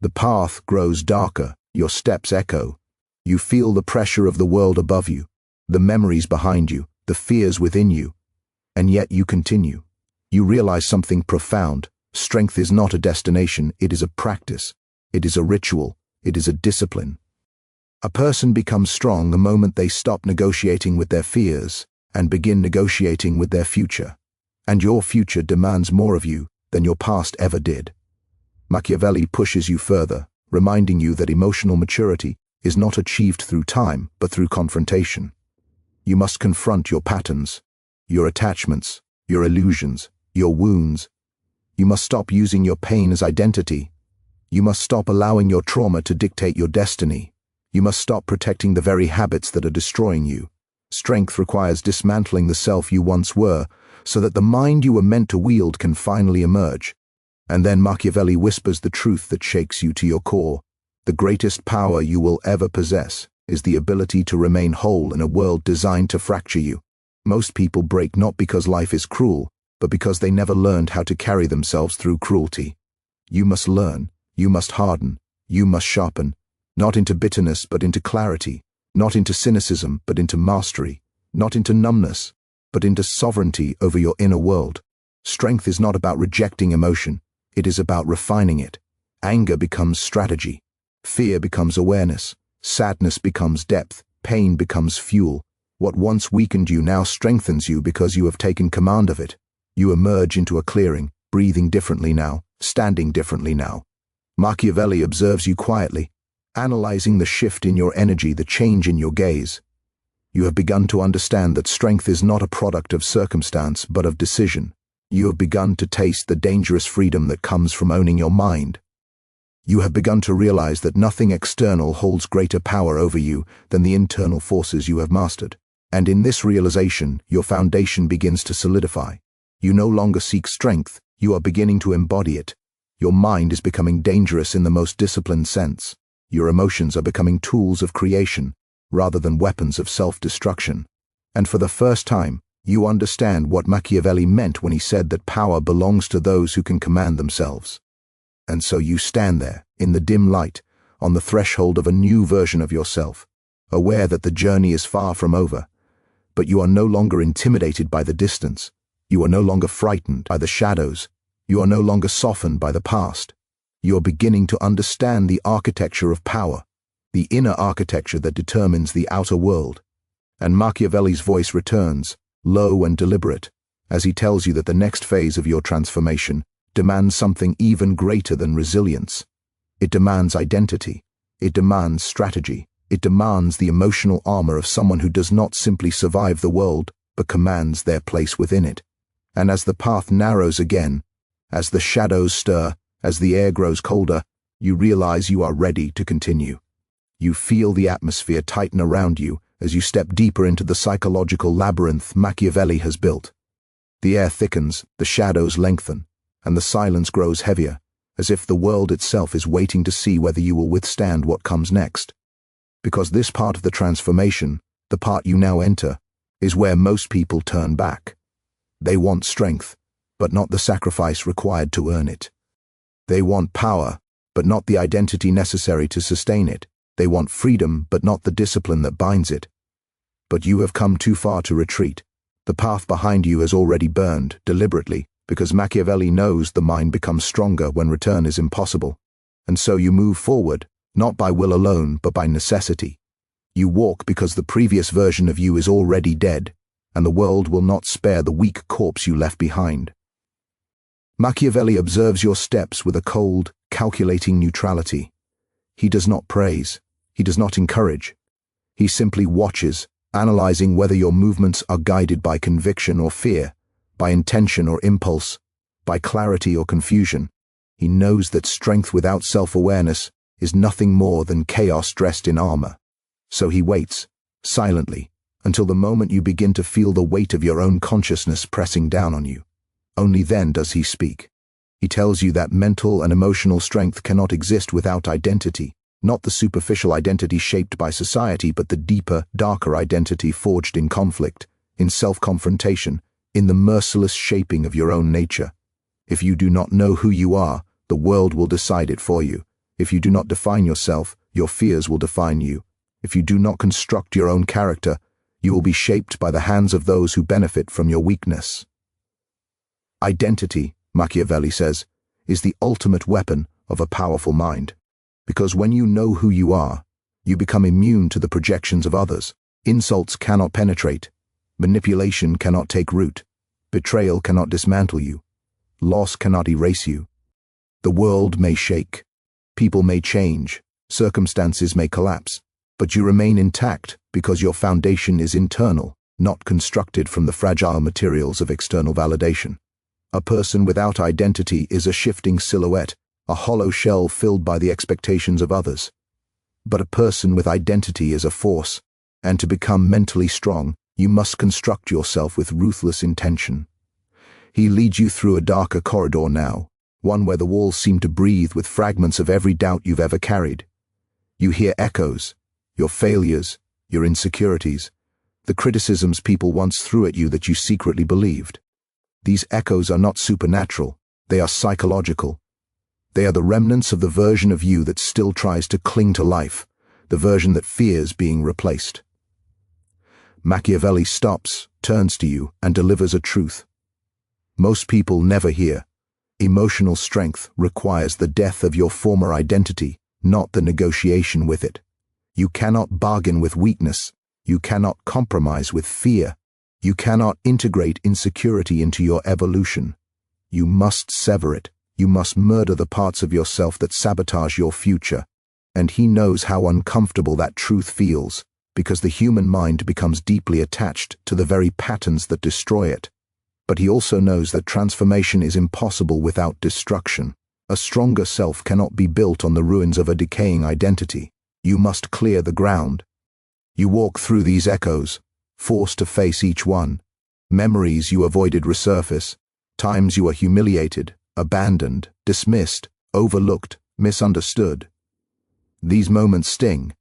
The path grows darker, your steps echo. You feel the pressure of the world above you, the memories behind you, the fears within you. And yet you continue. You realize something profound. Strength is not a destination, it is a practice. It is a ritual. It is a discipline. A person becomes strong the moment they stop negotiating with their fears and begin negotiating with their future. And your future demands more of you than your past ever did. Machiavelli pushes you further, reminding you that emotional maturity is not achieved through time, but through confrontation. You must confront your patterns, your attachments, your illusions, your wounds. You must stop using your pain as identity. You must stop allowing your trauma to dictate your destiny. You must stop protecting the very habits that are destroying you. Strength requires dismantling the self you once were, so that the mind you were meant to wield can finally emerge. And then Machiavelli whispers the truth that shakes you to your core. The greatest power you will ever possess is the ability to remain whole in a world designed to fracture you. Most people break not because life is cruel, but because they never learned how to carry themselves through cruelty. You must learn, you must harden, you must sharpen, not into bitterness but into clarity, not into cynicism but into mastery, not into numbness but into sovereignty over your inner world. Strength is not about rejecting emotion, it is about refining it. Anger becomes strategy, fear becomes awareness, sadness becomes depth, pain becomes fuel. What once weakened you now strengthens you because you have taken command of it. You emerge into a clearing, breathing differently now, standing differently now. Machiavelli observes you quietly, analyzing the shift in your energy, the change in your gaze. You have begun to understand that strength is not a product of circumstance, but of decision. You have begun to taste the dangerous freedom that comes from owning your mind. You have begun to realize that nothing external holds greater power over you than the internal forces you have mastered. And in this realization, your foundation begins to solidify. You no longer seek strength, you are beginning to embody it. Your mind is becoming dangerous in the most disciplined sense. Your emotions are becoming tools of creation, rather than weapons of self-destruction. And for the first time, you understand what Machiavelli meant when he said that power belongs to those who can command themselves. And so you stand there, in the dim light, on the threshold of a new version of yourself, aware that the journey is far from over. But you are no longer intimidated by the distance. You are no longer frightened by the shadows. You are no longer softened by the past. You are beginning to understand the architecture of power, the inner architecture that determines the outer world. And Machiavelli's voice returns, low and deliberate, as he tells you that the next phase of your transformation demands something even greater than resilience. It demands identity. It demands strategy. It demands the emotional armor of someone who does not simply survive the world, but commands their place within it. And as the path narrows again, as the shadows stir, as the air grows colder, you realize you are ready to continue. You feel the atmosphere tighten around you as you step deeper into the psychological labyrinth Machiavelli has built. The air thickens, the shadows lengthen, and the silence grows heavier, as if the world itself is waiting to see whether you will withstand what comes next. Because this part of the transformation, the part you now enter, is where most people turn back. They want strength, but not the sacrifice required to earn it. They want power, but not the identity necessary to sustain it. They want freedom, but not the discipline that binds it. But you have come too far to retreat. The path behind you has already burned, deliberately, because Machiavelli knows the mind becomes stronger when return is impossible. And so you move forward, not by will alone, but by necessity. You walk because the previous version of you is already dead, and the world will not spare the weak corpse you left behind. Machiavelli observes your steps with a cold, calculating neutrality. He does not praise. He does not encourage. He simply watches, analyzing whether your movements are guided by conviction or fear, by intention or impulse, by clarity or confusion. He knows that strength without self-awareness is nothing more than chaos dressed in armor. So he waits, silently, until the moment you begin to feel the weight of your own consciousness pressing down on you. Only then does he speak. He tells you that mental and emotional strength cannot exist without identity, not the superficial identity shaped by society, but the deeper, darker identity forged in conflict, in self-confrontation, in the merciless shaping of your own nature. If you do not know who you are, the world will decide it for you. If you do not define yourself, your fears will define you. If you do not construct your own character, you will be shaped by the hands of those who benefit from your weakness. Identity, Machiavelli says, is the ultimate weapon of a powerful mind. Because when you know who you are, you become immune to the projections of others. Insults cannot penetrate. Manipulation cannot take root. Betrayal cannot dismantle you. Loss cannot erase you. The world may shake. People may change. Circumstances may collapse. But you remain intact because your foundation is internal, not constructed from the fragile materials of external validation. A person without identity is a shifting silhouette, a hollow shell filled by the expectations of others. But a person with identity is a force, and to become mentally strong, you must construct yourself with ruthless intention. He leads you through a darker corridor now, one where the walls seem to breathe with fragments of every doubt you've ever carried. You hear echoes, your failures, your insecurities, the criticisms people once threw at you that you secretly believed. These echoes are not supernatural, they are psychological. They are the remnants of the version of you that still tries to cling to life, the version that fears being replaced. Machiavelli stops, turns to you, and delivers a truth. Most people never hear. Emotional strength requires the death of your former identity, not the negotiation with it. You cannot bargain with weakness. You cannot compromise with fear. You cannot integrate insecurity into your evolution. You must sever it. You must murder the parts of yourself that sabotage your future. And he knows how uncomfortable that truth feels, because the human mind becomes deeply attached to the very patterns that destroy it. But he also knows that transformation is impossible without destruction. A stronger self cannot be built on the ruins of a decaying identity. You must clear the ground. You walk through these echoes, forced to face each one. Memories you avoided resurface, times you are humiliated, abandoned, dismissed, overlooked, misunderstood. These moments sting,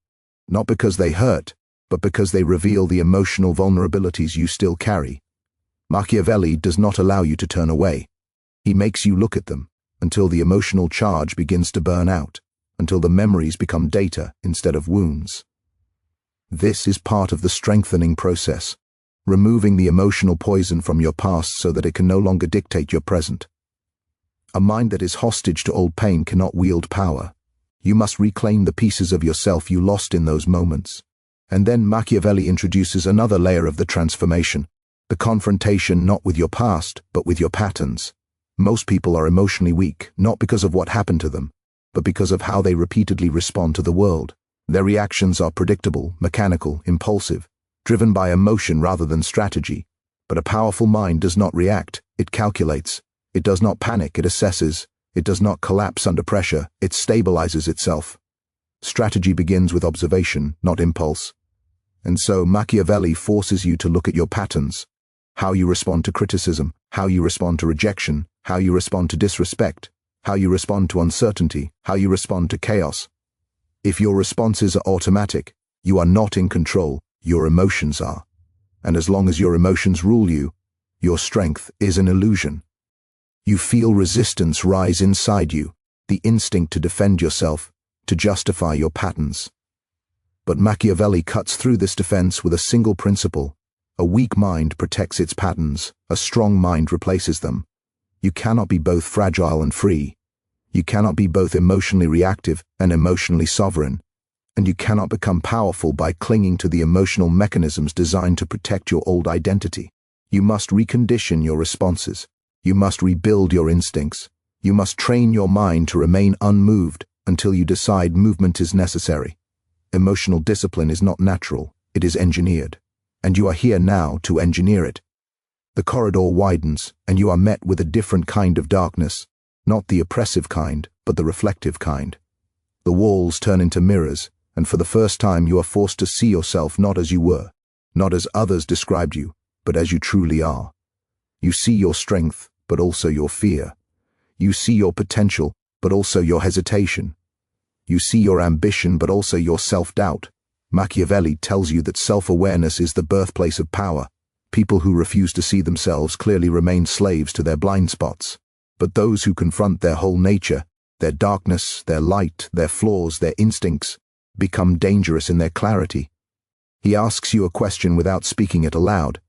not because they hurt, but because they reveal the emotional vulnerabilities you still carry. Machiavelli does not allow you to turn away. He makes you look at them until the emotional charge begins to burn out, until the memories become data instead of wounds. This is part of the strengthening process, removing the emotional poison from your past so that it can no longer dictate your present. A mind that is hostage to old pain cannot wield power. You must reclaim the pieces of yourself you lost in those moments. And then Machiavelli introduces another layer of the transformation, the confrontation not with your past, but with your patterns. Most people are emotionally weak, not because of what happened to them, but because of how they repeatedly respond to the world. Their reactions are predictable, mechanical, impulsive, driven by emotion rather than strategy. But a powerful mind does not react, it calculates. It does not panic, it assesses. It does not collapse under pressure, it stabilizes itself. Strategy begins with observation, not impulse. And so Machiavelli forces you to look at your patterns, how you respond to criticism, how you respond to rejection, how you respond to disrespect, how you respond to uncertainty, how you respond to chaos. If your responses are automatic, you are not in control, your emotions are. And as long as your emotions rule you, your strength is an illusion. You feel resistance rise inside you, the instinct to defend yourself, to justify your patterns. But Machiavelli cuts through this defense with a single principle. A weak mind protects its patterns, a strong mind replaces them. You cannot be both fragile and free. You cannot be both emotionally reactive and emotionally sovereign. And you cannot become powerful by clinging to the emotional mechanisms designed to protect your old identity. You must recondition your responses. You must rebuild your instincts. You must train your mind to remain unmoved until you decide movement is necessary. Emotional discipline is not natural, it is engineered. And you are here now to engineer it. The corridor widens, and you are met with a different kind of darkness, not the oppressive kind, but the reflective kind. The walls turn into mirrors, and for the first time you are forced to see yourself not as you were, not as others described you, but as you truly are. You see your strength, but also your fear. You see your potential, but also your hesitation. You see your ambition, but also your self-doubt. Machiavelli tells you that self-awareness is the birthplace of power. People who refuse to see themselves clearly remain slaves to their blind spots. But those who confront their whole nature, their darkness, their light, their flaws, their instincts, become dangerous in their clarity. He asks you a question without speaking it aloud.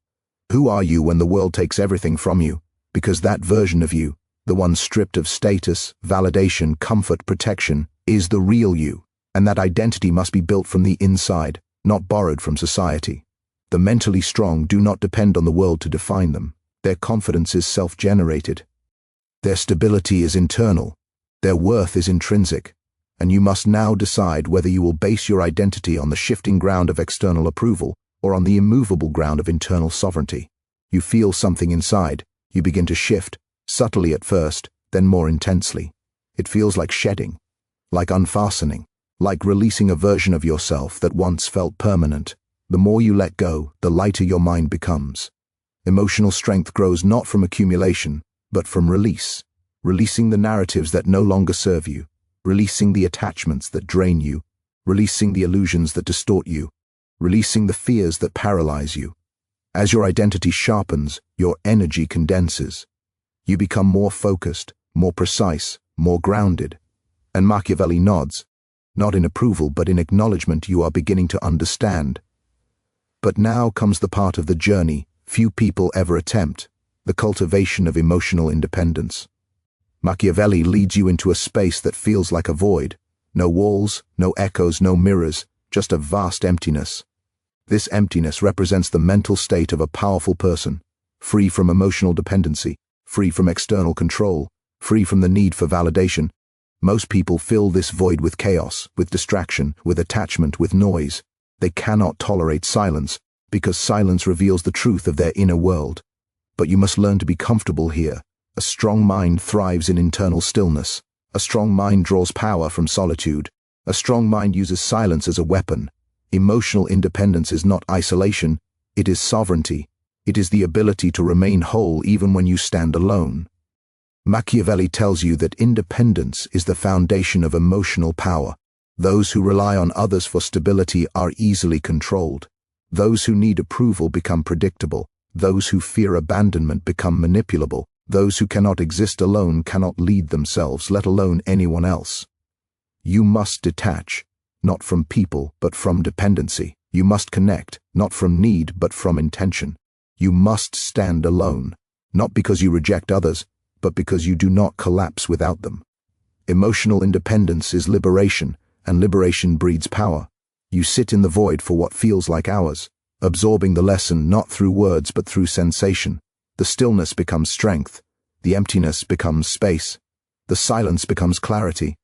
Who are you when the world takes everything from you? Because that version of you, the one stripped of status, validation, comfort, protection, is the real you, and that identity must be built from the inside, not borrowed from society. The mentally strong do not depend on the world to define them. Their confidence is self-generated. Their stability is internal. Their worth is intrinsic. And you must now decide whether you will base your identity on the shifting ground of external approval or on the immovable ground of internal sovereignty. You feel something inside. You begin to shift, subtly at first, then more intensely. It feels like shedding, like unfastening, like releasing a version of yourself that once felt permanent. The more you let go, the lighter your mind becomes. Emotional strength grows not from accumulation, but from release, releasing the narratives that no longer serve you, releasing the attachments that drain you, releasing the illusions that distort you, releasing the fears that paralyze you. As your identity sharpens, your energy condenses. You become more focused, more precise, more grounded. And Machiavelli nods, not in approval but in acknowledgement you are beginning to understand. But now comes the part of the journey few people ever attempt, the cultivation of emotional independence. Machiavelli leads you into a space that feels like a void. No walls, no echoes, no mirrors, just a vast emptiness. This emptiness represents the mental state of a powerful person, free from emotional dependency, free from external control, free from the need for validation. Most people fill this void with chaos, with distraction, with attachment, with noise. They cannot tolerate silence, because silence reveals the truth of their inner world. But you must learn to be comfortable here. A strong mind thrives in internal stillness. A strong mind draws power from solitude. A strong mind uses silence as a weapon. Emotional independence is not isolation, it is sovereignty. It is the ability to remain whole even when you stand alone. Machiavelli tells you that independence is the foundation of emotional power. Those who rely on others for stability are easily controlled. Those who need approval become predictable. Those who fear abandonment become manipulable. Those who cannot exist alone cannot lead themselves, let alone anyone else. You must detach, not from people, but from dependency. You must connect, not from need, but from intention. You must stand alone, not because you reject others, but because you do not collapse without them. Emotional independence is liberation, and liberation breeds power. You sit in the void for what feels like hours, absorbing the lesson not through words but through sensation. The stillness becomes strength, the emptiness becomes space, the silence becomes clarity.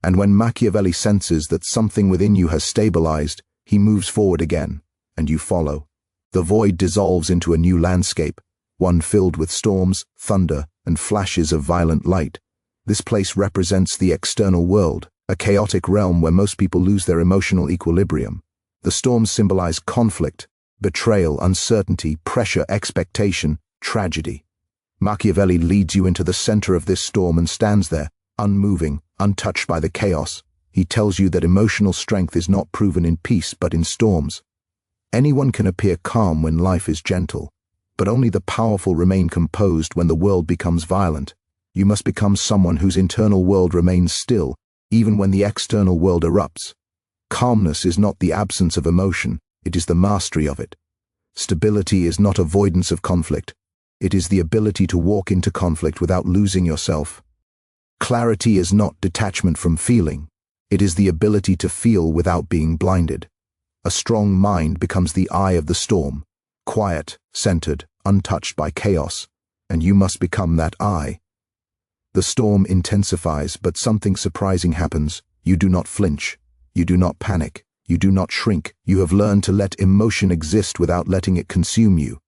And when Machiavelli senses that something within you has stabilized, he moves forward again, and you follow. The void dissolves into a new landscape, one filled with storms, thunder, and flashes of violent light. This place represents the external world, a chaotic realm where most people lose their emotional equilibrium. The storms symbolize conflict, betrayal, uncertainty, pressure, expectation, tragedy. Machiavelli leads you into the center of this storm and stands there, unmoving, untouched by the chaos. He tells you that emotional strength is not proven in peace but in storms. Anyone can appear calm when life is gentle, but only the powerful remain composed when the world becomes violent. You must become someone whose internal world remains still, even when the external world erupts. Calmness is not the absence of emotion, it is the mastery of it. Stability is not avoidance of conflict, it is the ability to walk into conflict without losing yourself. Clarity is not detachment from feeling, it is the ability to feel without being blinded. A strong mind becomes the eye of the storm, quiet, centered, untouched by chaos, and you must become that eye. The storm intensifies, but something surprising happens. You do not flinch, you do not panic, you do not shrink. You have learned to let emotion exist without letting it consume you.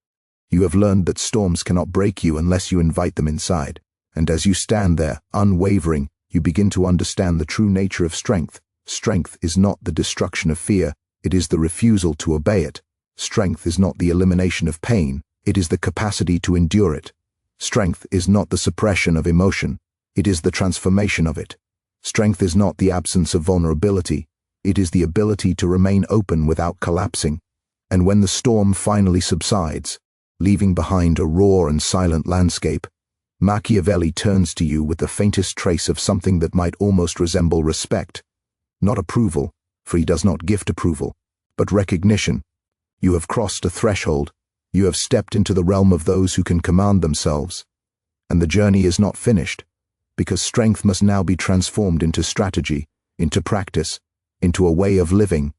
You have learned that storms cannot break you unless you invite them inside. And as you stand there, unwavering, you begin to understand the true nature of strength. Strength is not the destruction of fear, it is the refusal to obey it. Strength is not the elimination of pain, it is the capacity to endure it. Strength is not the suppression of emotion, it is the transformation of it. Strength is not the absence of vulnerability, it is the ability to remain open without collapsing. And when the storm finally subsides, leaving behind a raw and silent landscape, Machiavelli turns to you with the faintest trace of something that might almost resemble respect. Not approval, for he does not gift approval, but recognition. You have crossed a threshold, you have stepped into the realm of those who can command themselves. And the journey is not finished, because strength must now be transformed into strategy, into practice, into a way of living.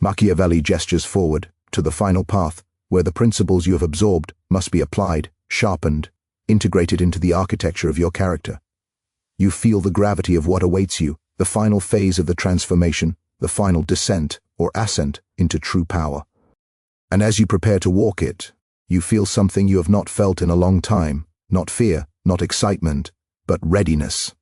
Machiavelli gestures forward, to the final path, where the principles you have absorbed must be applied, sharpened, integrated into the architecture of your character. You feel the gravity of what awaits you, the final phase of the transformation, the final descent or ascent into true power. And as you prepare to walk it, you feel something you have not felt in a long time, not fear, not excitement, but readiness.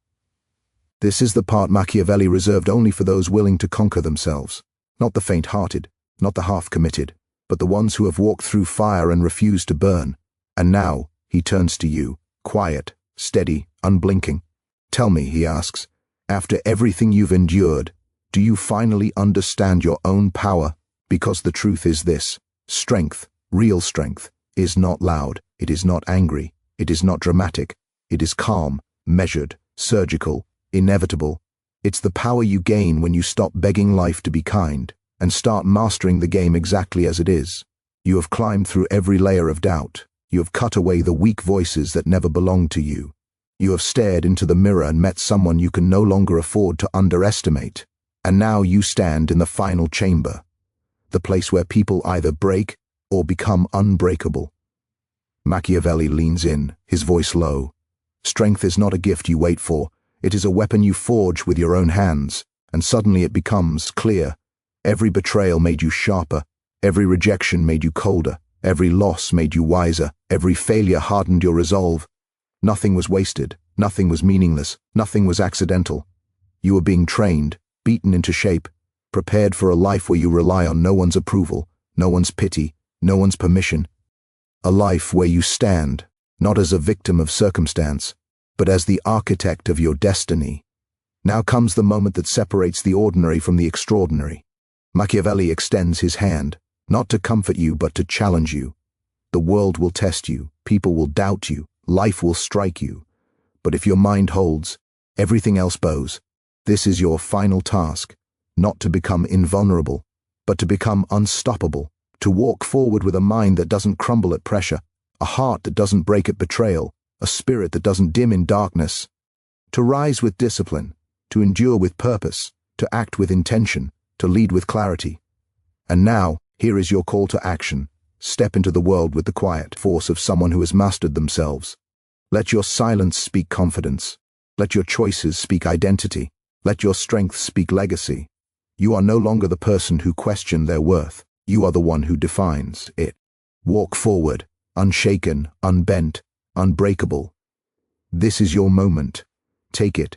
This is the part Machiavelli reserved only for those willing to conquer themselves, not the faint-hearted, not the half-committed, but the ones who have walked through fire and refused to burn. And now, he turns to you, quiet, steady, unblinking. Tell me, he asks, after everything you've endured, do you finally understand your own power? Because the truth is this: strength, real strength, is not loud, it is not angry, it is not dramatic, it is calm, measured, surgical, inevitable. It's the power you gain when you stop begging life to be kind and start mastering the game exactly as it is. You have climbed through every layer of doubt. You have cut away the weak voices that never belonged to you. You have stared into the mirror and met someone you can no longer afford to underestimate. And now you stand in the final chamber, the place where people either break or become unbreakable. Machiavelli leans in, his voice low. Strength is not a gift you wait for, it is a weapon you forge with your own hands, and suddenly it becomes clear. Every betrayal made you sharper, every rejection made you colder, every loss made you wiser, every failure hardened your resolve. Nothing was wasted, nothing was meaningless, nothing was accidental. You were being trained, beaten into shape, prepared for a life where you rely on no one's approval, no one's pity, no one's permission. A life where you stand, not as a victim of circumstance, but as the architect of your destiny. Now comes the moment that separates the ordinary from the extraordinary. Machiavelli extends his hand, not to comfort you but to challenge you. The world will test you, people will doubt you, life will strike you. But if your mind holds, everything else bows. This is your final task, not to become invulnerable, but to become unstoppable, to walk forward with a mind that doesn't crumble at pressure, a heart that doesn't break at betrayal, a spirit that doesn't dim in darkness, to rise with discipline, to endure with purpose, to act with intention, to lead with clarity. And now, here is your call to action. Step into the world with the quiet force of someone who has mastered themselves. Let your silence speak confidence. Let your choices speak identity. Let your strength speak legacy. You are no longer the person who questioned their worth. You are the one who defines it. Walk forward, unshaken, unbent, unbreakable. This is your moment. Take it,